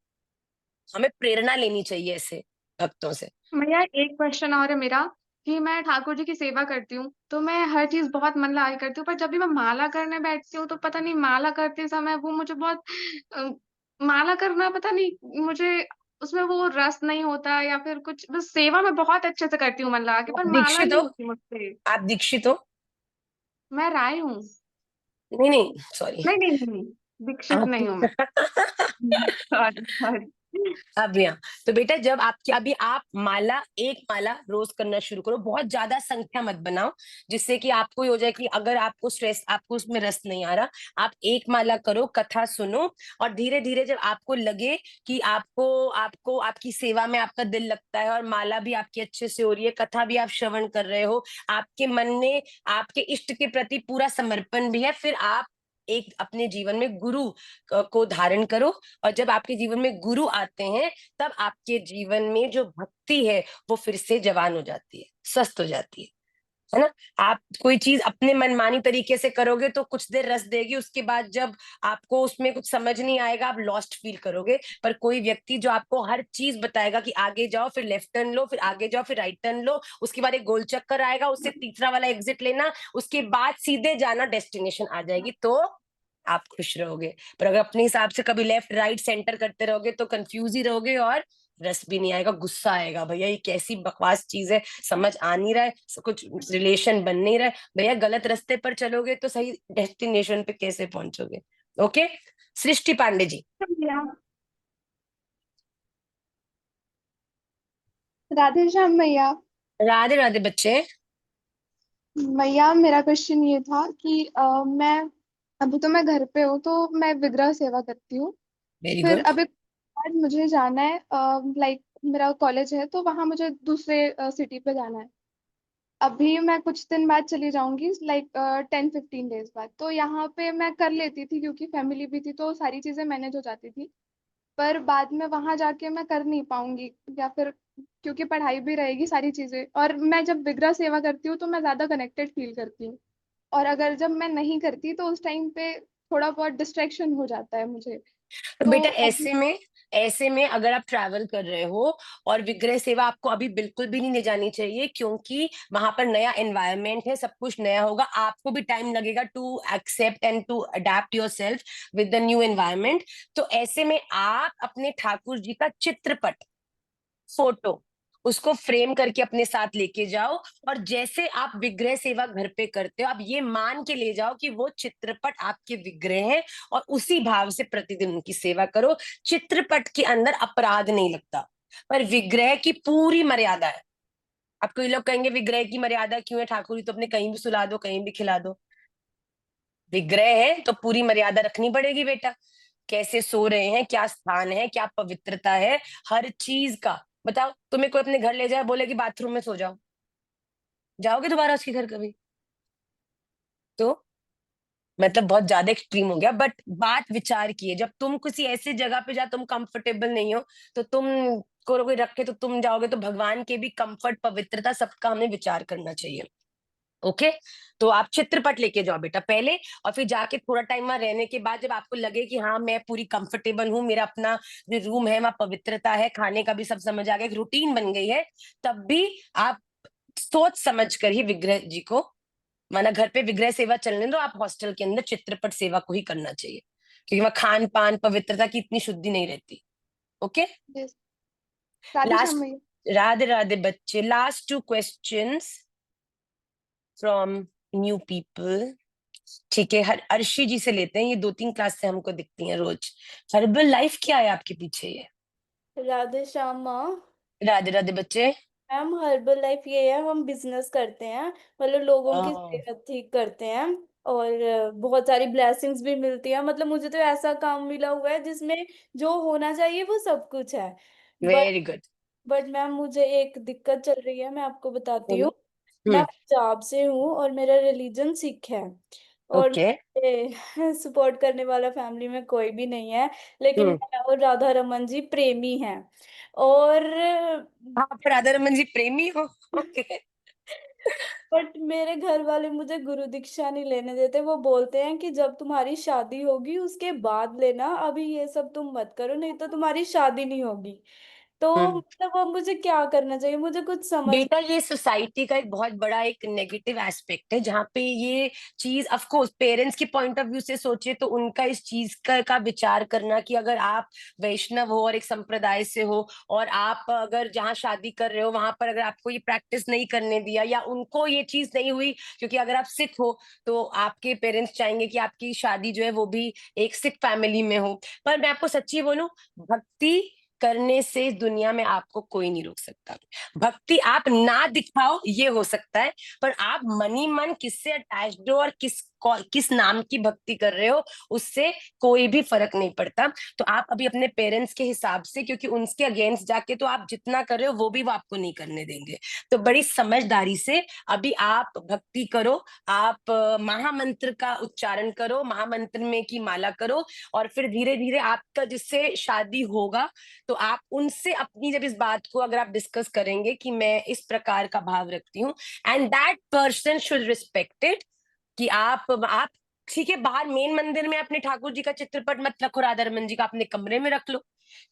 हमें प्रेरणा लेनी चाहिए ऐसे भक्तों से। भैया एक क्वेश्चन और है मेरा, कि मैं ठाकुर जी की सेवा करती हूँ तो मैं हर चीज बहुत मन लगा के करती हूँ, पर जब भी मैं माला करने बैठती हूँ तो पता नहीं माला करते समय वो मुझे बहुत अ, माला करना पता नहीं मुझे उसमें वो रस नहीं होता, या फिर कुछ, बस सेवा मैं बहुत अच्छे से करती हूँ मन लगा के, पर आप माला दीक्षित नहीं हो, होती मुझसे। आप दीक्षित हो। मैं राय हूँ। नहीं नहीं, सॉरी। नहीं नहीं नहीं, दीक्षित आप नहीं हूँ मैं। Sorry sorry. अब यहाँ, तो बेटा जब आपकी अभी आप माला, एक माला रोज करना शुरू करो। बहुत ज्यादा संख्या मत बनाओ, जिससे कि आपको ये हो जाए कि अगर आपको स्ट्रेस, आपको उसमें रस नहीं आ रहा, आप एक माला करो, कथा सुनो। और धीरे धीरे जब आपको लगे कि आपको आपको आपकी सेवा में आपका दिल लगता है और माला भी आपकी अच्छे से हो रही है, कथा भी आप श्रवण कर रहे हो, आपके मन में आपके इष्ट के प्रति पूरा समर्पण भी है, फिर आप एक अपने जीवन में गुरु को धारण करो। और जब आपके जीवन में गुरु आते हैं, तब आपके जीवन में जो भक्ति है वो फिर से जवान हो जाती है, स्वस्थ हो जाती है ना। आप कोई चीज अपने मनमानी तरीके से करोगे तो कुछ देर रस देगी, उसके बाद जब आपको उसमें कुछ समझ नहीं आएगा, आप लॉस्ट फील करोगे। पर कोई व्यक्ति जो आपको हर चीज बताएगा कि आगे जाओ, फिर लेफ्ट टर्न लो, फिर आगे जाओ, फिर राइट टर्न लो, उसके बाद एक गोल चक्कर आएगा, उससे तीसरा वाला एग्जिट लेना, उसके बाद सीधे जाना, डेस्टिनेशन आ जाएगी, तो आप खुश रहोगे। पर अगर अपने हिसाब से कभी लेफ्ट राइट सेंटर करते रहोगे तो कंफ्यूज ही रहोगे और रस भी नहीं आएगा, गुस्सा आएगा, भैया ये कैसी बकवास चीज है, समझ आ नहीं रहा है, कुछ रिलेशन बन नहीं रहा है। भैया गलत रास्ते पर चलोगे तो सही डेस्टिनेशन पे कैसे पहुंचोगे। ओके, सृष्टि पांडे जी। भैया राधे श्याम भैया। राधे राधे बच्चे। भैया मेरा क्वेश्चन ये था कि मैं अभी तो मैं घर पे हूँ तो मैं विग्रह सेवा करती हूँ। वेरी फिर गुड। अभी आज मुझे जाना है, लाइक मेरा कॉलेज है तो वहाँ मुझे दूसरे सिटी पे जाना है। अभी मैं कुछ दिन बाद चली जाऊंगी, लाइक 10-15 डेज बाद। तो यहाँ पे मैं कर लेती थी क्योंकि फैमिली भी थी तो सारी चीजें मैनेज हो जाती थी। पर बाद में वहां जाके मैं कर नहीं पाऊंगी, या फिर क्योंकि पढ़ाई भी रहेगी सारी चीजें। और मैं जब विग्रह सेवा करती हूँ तो मैं ज्यादा कनेक्टेड फील करती हूँ, और अगर जब मैं नहीं करती तो उस टाइम पे थोड़ा बहुत डिस्ट्रैक्शन हो जाता है मुझे। तो तो बेटा अभी ऐसे में अगर आप ट्रैवल कर रहे हो और विग्रह सेवा आपको अभी बिल्कुल भी नहीं ले जानी चाहिए, क्योंकि वहां पर नया एनवायरनमेंट है, सब कुछ नया होगा, आपको भी टाइम लगेगा to accept and to adapt yourself with the new environment. तो ऐसे में आप अपने ठाकुर जी का चित्रपट, फोटो, उसको फ्रेम करके अपने साथ लेके जाओ। और जैसे आप विग्रह सेवा घर पे करते हो, आप ये मान के ले जाओ कि वो चित्रपट आपके विग्रह है, और उसी भाव से प्रतिदिन उनकी सेवा करो। चित्रपट के अंदर अपराध नहीं लगता, पर विग्रह की पूरी मर्यादा है। आपको ये लोग कहेंगे विग्रह की मर्यादा क्यों है ठाकुर जी, तो अपने कहीं भी सुला दो, कहीं भी खिला दो। विग्रह है तो पूरी मर्यादा रखनी पड़ेगी बेटा। कैसे सो रहे हैं, क्या स्थान है, क्या पवित्रता है, हर चीज का बताओ। तुम्हें कोई अपने घर ले जाए, बोले कि बाथरूम में सो जाओ, जाओगे दोबारा उसके घर कभी? तो मतलब बहुत ज्यादा एक्सट्रीम हो गया। बट बात विचार की है, जब तुम किसी ऐसी जगह पे जा तुम कंफर्टेबल नहीं हो, तो तुम को कोई रखे तो तुम जाओगे, तो भगवान के भी कंफर्ट, पवित्रता, सबका हमें विचार करना चाहिए। ओके, तो आप चित्रपट लेके जाओ बेटा पहले, और फिर जाके थोड़ा टाइम वहां रहने के बाद जब आपको लगे कि हाँ मैं पूरी कंफर्टेबल हूँ, मेरा अपना जो रूम है वहाँ पवित्रता है, खाने का भी सब समझ आ गया, एक रूटीन बन गई है, तब भी आप सोच समझ कर ही विग्रह जी को, माना घर पे विग्रह सेवा चलने दो, आप हॉस्टल के अंदर चित्रपट सेवा को ही करना चाहिए, क्योंकि वहाँ खान पान पवित्रता की इतनी शुद्धि नहीं रहती। Okay, Yes. Radhe Shyam last, भैया। राधे राधे बच्चे, last 2 questions from new people. ठीक है, हर अर्शी जी से लेते हैं, ये 2-3 क्लास से हमको दिखती हैं रोज। हर्बल लाइफ क्या है आपके पीछे ये? राधे श्याम माँ। राधे राधे बच्चे। मैम हर्बल लाइफ ये है, हम बिजनेस करते हैं, मतलब लोगों की हाँ, सेहत ठीक करते हैं, और बहुत सारी ब्लेसिंग्स भी मिलती है। मतलब मुझे तो ऐसा काम मिला हुआ है जिसमें जो होना चाहिए वो सब कुछ है। But very good. मैम मुझे एक दिक्कत चल रही है, मैं आपको बताती बोलो। हूँ। मैं हम्म। पंजाब से हूँ और मेरा रिलीजन सिख है, और ओके। सपोर्ट करने वाला फैमिली में कोई भी नहीं है, लेकिन हम्म। मैं और राधा रमन जी प्रेमी हैं। और आप राधा रमन जी प्रेमी हो? ओके। बट मेरे घर वाले मुझे गुरु दीक्षा नहीं लेने देते। वो बोलते हैं कि जब तुम्हारी शादी होगी उसके बाद लेना, अभी ये सब तुम मत करो, नहीं तो तुम्हारी शादी नहीं होगी। तो हम्म। मतलब अब मुझे क्या करना चाहिए, मुझे कुछ समझ। बेटा ये सोसाइटी का एक बहुत बड़ा एक नेगेटिव एस्पेक्ट है, जहाँ पे ये चीज, ऑफ कोर्स पेरेंट्स के पॉइंट ऑफ व्यू से सोचे तो उनका इस चीज का विचार करना कि अगर आप वैष्णव हो और एक संप्रदाय से हो, और आप अगर जहाँ शादी कर रहे हो वहां पर अगर आपको ये प्रैक्टिस नहीं करने दिया, या उनको ये चीज नहीं हुई, क्योंकि अगर आप सिख हो तो आपके पेरेंट्स चाहेंगे कि आपकी शादी जो है वो भी एक सिख फैमिली में हो। पर मैं आपको सच्ची बोलूं, भक्ति करने से इस दुनिया में आपको कोई नहीं रोक सकता। भक्ति आप ना दिखाओ ये हो सकता है, पर आप मनी मन किससे अटैच्ड हो और किस नाम की भक्ति कर रहे हो, उससे कोई भी फर्क नहीं पड़ता। तो आप अभी अपने पेरेंट्स के हिसाब से, क्योंकि उनके अगेंस्ट जाके तो आप जितना कर रहे हो वो भी वो आपको नहीं करने देंगे, तो बड़ी समझदारी से अभी आप भक्ति करो। आप महामंत्र का उच्चारण करो, महामंत्र में की माला करो, और फिर धीरे धीरे आपका जिससे शादी होगा, तो आप उनसे अपनी जब इस बात को अगर आप डिस्कस करेंगे कि मैं इस प्रकार का भाव रखती हूँ, and that person should respect it, कि आप ठीक है, बाहर मेन मंदिर में अपने ठाकुर जी का चित्रपट मत रखो, राधा रमन जी का अपने कमरे में रख लो।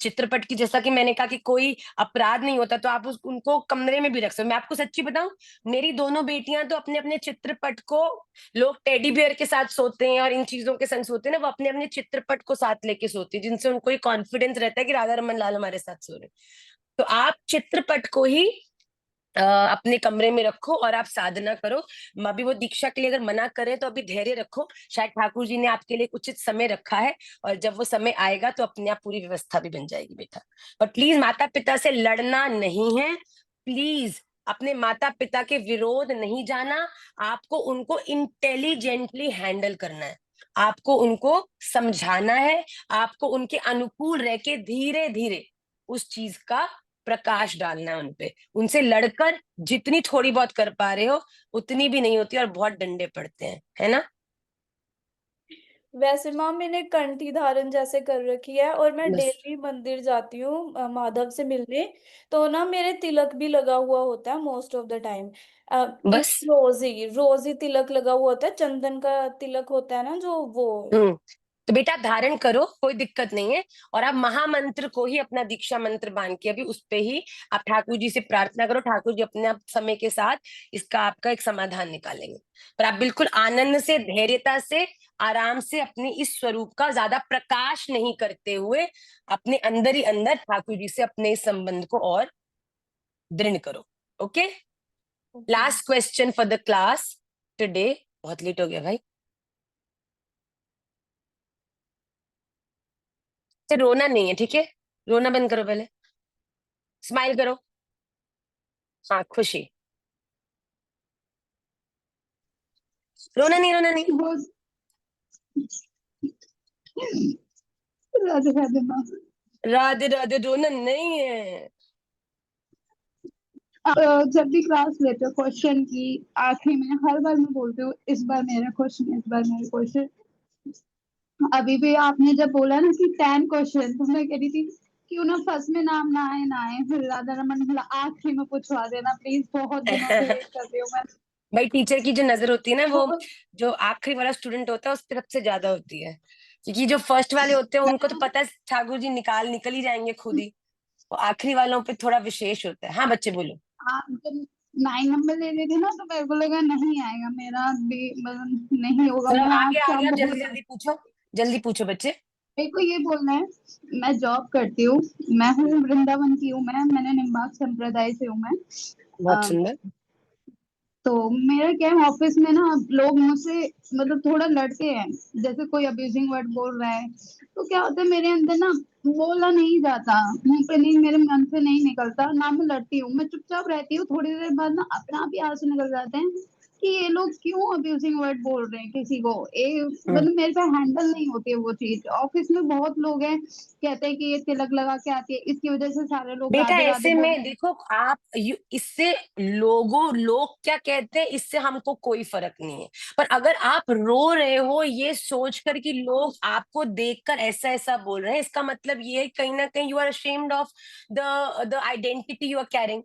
चित्रपट की, जैसा कि मैंने कहा कि कोई अपराध नहीं होता, तो आप उनको कमरे में भी रख सकते। मैं आपको सच्ची बताऊं, मेरी दोनों बेटियां तो अपने अपने चित्रपट को, लोग टेडी बियर के साथ सोते हैं और इन चीजों के संग सोते हैं ना, वो अपने अपने चित्रपट को साथ लेके सोती है, जिनसे उनको ये कॉन्फिडेंस रहता है कि राधा रमन लाल हमारे साथ सो रहे हैं। तो आप चित्रपट को ही अपने कमरे में रखो और आप साधना करो। अभी वो दीक्षा के लिए अगर मना करें तो अभी धैर्य रखो, शायद ठाकुर जी ने आपके लिए उचित समय रखा है, और जब वो समय आएगा तो अपने आप पूरी व्यवस्था भी बन जाएगी बेटा। पर प्लीज माता पिता से लड़ना नहीं है, प्लीज अपने माता पिता के विरोध नहीं जाना, आपको उनको इंटेलिजेंटली हैंडल करना है, आपको उनको समझाना है, आपको उनके अनुकूल रह के धीरे धीरे उस चीज का प्रकाश डालना है उनपे। उनसे लड़कर जितनी थोड़ी बहुत कर पा रहे हो उतनी भी नहीं होती, और बहुत डंडे पड़ते हैं, है ना? वैसे माँ मैंने कंठी धारण जैसे कर रखी है, और मैं बस। डेली मंदिर जाती हूँ माधव से मिलने। तो ना मेरे तिलक भी लगा हुआ होता है मोस्ट ऑफ द टाइम। बस। रोज ही तिलक लगा हुआ होता है, चंदन का तिलक होता है ना जो वो। हम्म। तो बेटा आप धारण करो, कोई दिक्कत नहीं है, और आप महामंत्र को ही अपना दीक्षा मंत्र बांध के अभी उस पे ही आप ठाकुर जी से प्रार्थना करो, ठाकुर जी अपने आप समय के साथ इसका आपका एक समाधान निकालेंगे। पर आप बिल्कुल आनंद से, धैर्यता से, आराम से अपने इस स्वरूप का ज्यादा प्रकाश नहीं करते हुए अपने अंदर ही अंदर ठाकुर जी से अपने इस संबंध को और दृढ़ करो। Okay, okay. Last question for the class today. बहुत लेट हो गया भाई। तो रोना नहीं है, ठीक है? रोना बंद करो पहले, स्माइल करो। हाँ, खुशी। रोना नहीं, रोना नहीं। वो राधे राधे माँ। राधे राधे, रोना नहीं है। जब भी क्लास लेते हो क्वेश्चन की आखिरी में हर बार मैं बोलती हूँ इस बार मेरा क्वेश्चन, इस बार मेरा क्वेश्चन। अभी भी आपने जब बोला ना कि 10 क्वेश्चन, तो मैं कह रही थी क्यों ना फर्स्ट में नाम ना आए फिर राधा रमन ने बोला आखिरी में पूछवा देना प्लीज, बहुत दिनों से वेट कर रही हूँ मैं। भाई टीचर की जो नजर होती है ना, वो तो जो आखिरी वाला स्टूडेंट होता है उस पर सबसे ज्यादा होती है, क्योंकि जो फर्स्ट वाले होते हैं उनको तो पता है ठाकुर जी निकल ही जाएंगे खुद ही, वो आखिरी वालों पे थोड़ा विशेष होता है। हाँ बच्चे बोलो। आप जब 9 नंबर ले रहे थे ना तो मेरे को लगा नहीं आएगा मेरा भी, मतलब नहीं होगा। चलो मैं आ आज गया आ शाम गया, को जल्दी जल्दी पूछो, जल्दी पूछो बच्चे। मेरे को ये बोलना है, मैं जॉब करती हूँ, मैं हूँ वृंदावन की हूँ, मैंने निम्बाक संप्रदाय से हूँ मैं। बहुत अ, सुंदर। तो मेरा क्या है ऑफिस में ना लोग मुझसे मतलब थोड़ा लड़ते हैं, जैसे कोई अब्यूजिंग वर्ड बोल रहा है तो क्या होता है मेरे अंदर ना बोला नहीं जाता, मुंह पे नहीं, मेरे मन से नहीं निकलता ना, मैं लड़ती हूँ, मैं चुपचाप रहती हूँ, थोड़ी देर बाद ना अपने आप ही आंसू निकल जाते हैं कि ये लोग क्यों अब्यूजिंग वर्ड बोल रहे हैं किसी को। मतलब मेरे पे हैंडल नहीं होती है वो चीज। ऑफिस में बहुत लोग हैं कहते हैं कि ये तिलक लगा के आती है, इसकी वजह से सारे लोग बेटा राधे राधे ऐसे बोलते में हैं। देखो आप इससे लोग क्या कहते हैं इससे हमको कोई फर्क नहीं है, पर अगर आप रो रहे हो ये सोचकर कि लोग आपको देखकर ऐसा ऐसा बोल रहे हैं, इसका मतलब ये है कहीं ना कहीं you are ashamed of the identity you are carrying.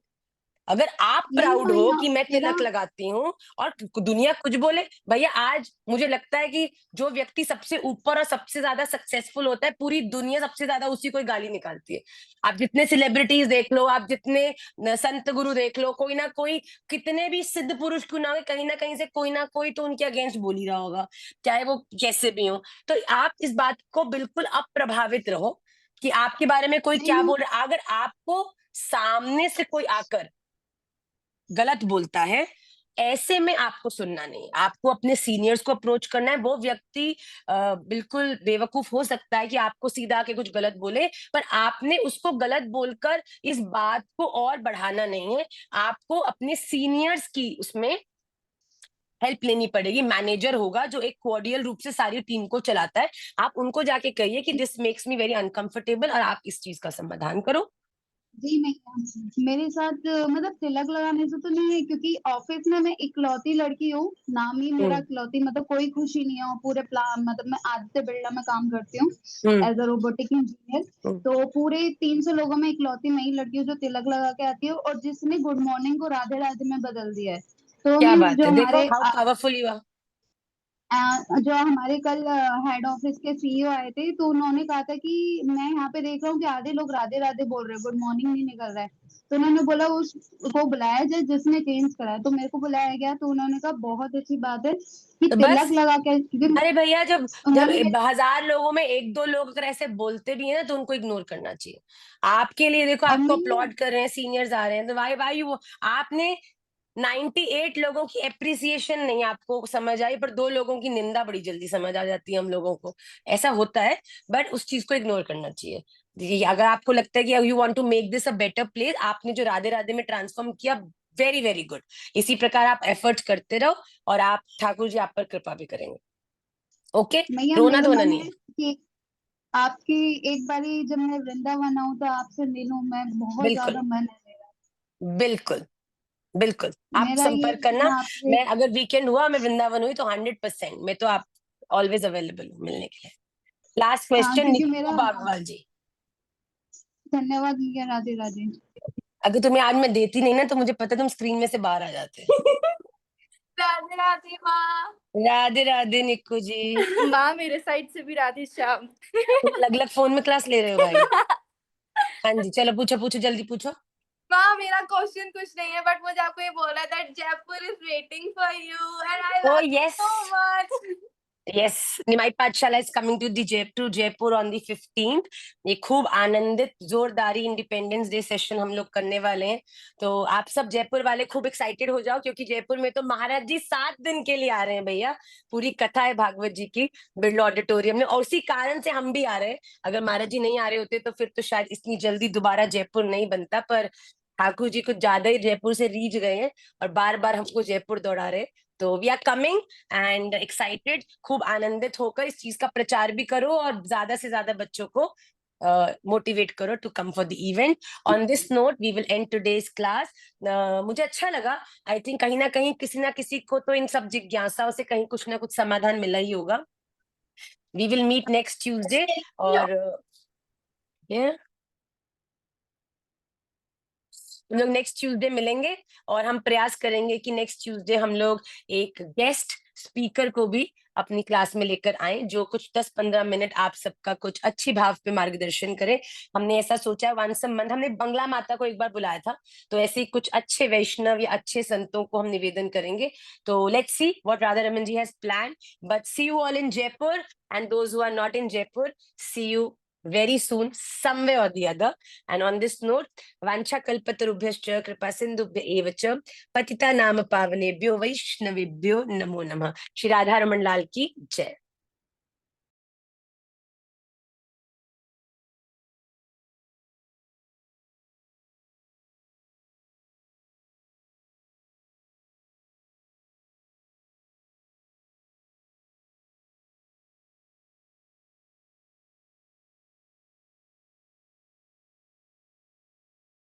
अगर आप नहीं प्राउड हो भैया कि मैं मेरा तिलक लगाती हूँ और दुनिया कुछ बोले, भैया आज मुझे लगता है कि जो व्यक्ति सबसे ऊपर और सबसे ज्यादा सक्सेसफुल होता है पूरी दुनिया सबसे ज्यादा उसी को ही गाली निकालती है। आप जितने सेलिब्रिटीज देख लो, आप जितने संत गुरु देख लो, कोई ना कोई कितने भी सिद्ध पुरुष क्यों ना हो, कहीं ना कहीं से कोई ना कोई तो उनके अगेंस्ट बोल ही रहा होगा, चाहे वो कैसे भी हो। तो आप इस बात को बिल्कुल अप्रभावित रहो कि आपके बारे में कोई नहीं क्या मैं बोल रहा है। अगर आपको सामने से कोई आकर गलत बोलता है, ऐसे में आपको सुनना नहीं, आपको अपने सीनियर्स को अप्रोच करना है। वो व्यक्ति बिल्कुल बेवकूफ हो सकता है कि आपको सीधा आके कुछ गलत बोले, पर आपने उसको गलत बोलकर इस बात को और बढ़ाना नहीं है। आपको अपने सीनियर्स की उसमें हेल्प लेनी पड़ेगी। मैनेजर होगा जो एक कोऑर्डियल रूप से सारी टीम को चलाता है, आप उनको जाके कहिए कि this makes me very uncomfortable और आप इस चीज का समाधान करो। जी नहीं, मेरे साथ मतलब तिलक लगाने से तो नहीं है क्योंकि ऑफिस में मैं इकलौती लड़की हूँ, नाम ही मेरा हम्म इकलौती, मतलब कोई खुशी नहीं है और पूरे प्लान, मतलब मैं आदित्य बिरला में काम करती हूँ हम्म एज अ रोबोटिक इंजीनियर। हम्म। तो पूरे 300 लोगों में इकलौती मैं ही लड़की हूँ जो तिलक लगा के आती है और जिसने गुड मॉर्निंग को राधे राधे में बदल दिया है। तो क्या मीन्स बात है, देखो हाउ पावरफुल यू आर। जो हमारे कल हेड ऑफिस के सीईओ आए थे तो उन्होंने कहा था कि मैं यहाँ पे देख रहा हूँ कि आधे लोग राधे राधे बोल रहे हैं, गुड मॉर्निंग नहीं निकल रहा है। तो उन्होंने बोला उसको बुलाया जाए जिसने चेंज करा है, तो मेरे को बुलाया गया। तो उन्होंने कहा बहुत अच्छी बात है कि तो तिलक बस, लगा के, क्योंकि अरे भैया जब जब उन्होंने 1000 लोगों में एक दो लोग अगर ऐसे बोलते भी है ना तो उनको इग्नोर करना चाहिए। आपके लिए देखो, अब आपको नहीं अपलॉड कर रहे हैं, सीनियर्स आ रहे हैं, तो वाई वाई यू, आपने 98 लोगों की एप्रिसिएशन नहीं आपको समझ आई, पर 2 लोगों की निंदा बड़ी जल्दी समझ आ जाती है हम लोगों को, ऐसा होता है। बट उस चीज को इग्नोर करना चाहिए। देखिए अगर आपको लगता है कि you want to make this a better place, आपने जो राधे राधे में ट्रांसफॉर्म किया, वेरी वेरी गुड। इसी प्रकार आप एफर्ट्स करते रहो और आप ठाकुर जी आप पर कृपा भी करेंगे। ओके, भैया रोना मेरा धोना मन नहीं है है। कि आपकी एक बारी जब मैं वृंदावन आऊँ तो आपसे मिलूं, मैं बहुत बिल्कुल ज्यादा मन है मेरा। बिल्कुल बिल्कुल, आप मेरा ये संपर्क करना। मैं आपसे मैं अगर वीकेंड हुआ, मैं वृंदावन हुई तो 100% मैं तो आप ऑलवेज अवेलेबल हूँ मिलने के लिए। लास्ट हाँ क्वेश्चन क्योंकि निक्कू मेरा बागवाल जी। धन्यवाद भैया, राधे राधे। अगर तुम्हें आज मैं देती नहीं ना तो मुझे पता तुम स्क्रीन में से बाहर आ जाते। राधे राधे माँ। राधे राधे निक्कू जी। माँ मेरे साइड से भी राधे श्याम। तुम अलग अलग फोन में क्लास ले रहे हो भाई। हाँ जी चलो पूछो पूछो जल्दी पूछो। माँ मेरा क्वेश्चन कुछ नहीं है बट मुझे आपको ये बोलना है that Jaipur is waiting for you and I oh love yes, so much. Yes, Nimai Pathshala is coming to the Jaipur on the 15th। ये खूब आनंदित जोरदारी इंडिपेंडेंस डे सेशन हम लोग करने वाले हैं, तो आप सब जयपुर वाले खूब एक्साइटेड हो जाओ, क्योंकि जयपुर में तो महाराज जी 7 दिन के लिए आ रहे हैं भैया। पूरी कथा है भागवत जी की बिरला ऑडिटोरियम में, और उसी कारण से हम भी आ रहे हैं। अगर महाराज जी नहीं आ रहे होते तो फिर तो शायद इतनी जल्दी दोबारा जयपुर नहीं बनता, पर ठाकुर जी कुछ ज्यादा ही जयपुर से रीझ गए हैं और बार बार हमको जयपुर दौड़ा रहे हैं। तो we are coming and excited. खूब आनंदित होकर इस चीज का प्रचार भी करो और ज्यादा से ज्यादा बच्चों को मोटिवेट करो to come for the event. On this note we will end today's class. मुझे अच्छा लगा। आई थिंक कहीं ना किसी को तो इन सब जिज्ञासाओं से कहीं कुछ ना कुछ समाधान मिला ही होगा। We will meet next Tuesday और हम लोग नेक्स्ट ट्यूसडे मिलेंगे और हम प्रयास करेंगे कि नेक्स्ट ट्यूसडे हम लोग एक गेस्ट स्पीकर को भी अपनी क्लास में लेकर आए जो कुछ 10-15 मिनट आप सबका कुछ अच्छी भाव पे मार्गदर्शन करे। हमने ऐसा सोचा वंस अ मंथ, हमने बंगला माता को एक बार बुलाया था, तो ऐसे ही कुछ अच्छे वैष्णव या अच्छे संतों को हम निवेदन करेंगे। तो let's see what Radha Raman ji has planned, but see you all in Jaipur and those who are not in Jaipur, see you very soon somewhere or the other. And on this note, vancha kalpatarubhyascha kripa sindhubhya eva cha patita nama pavanebhyo vaishnavebhyo namo namah। Shri Radha Raman Lal की जय।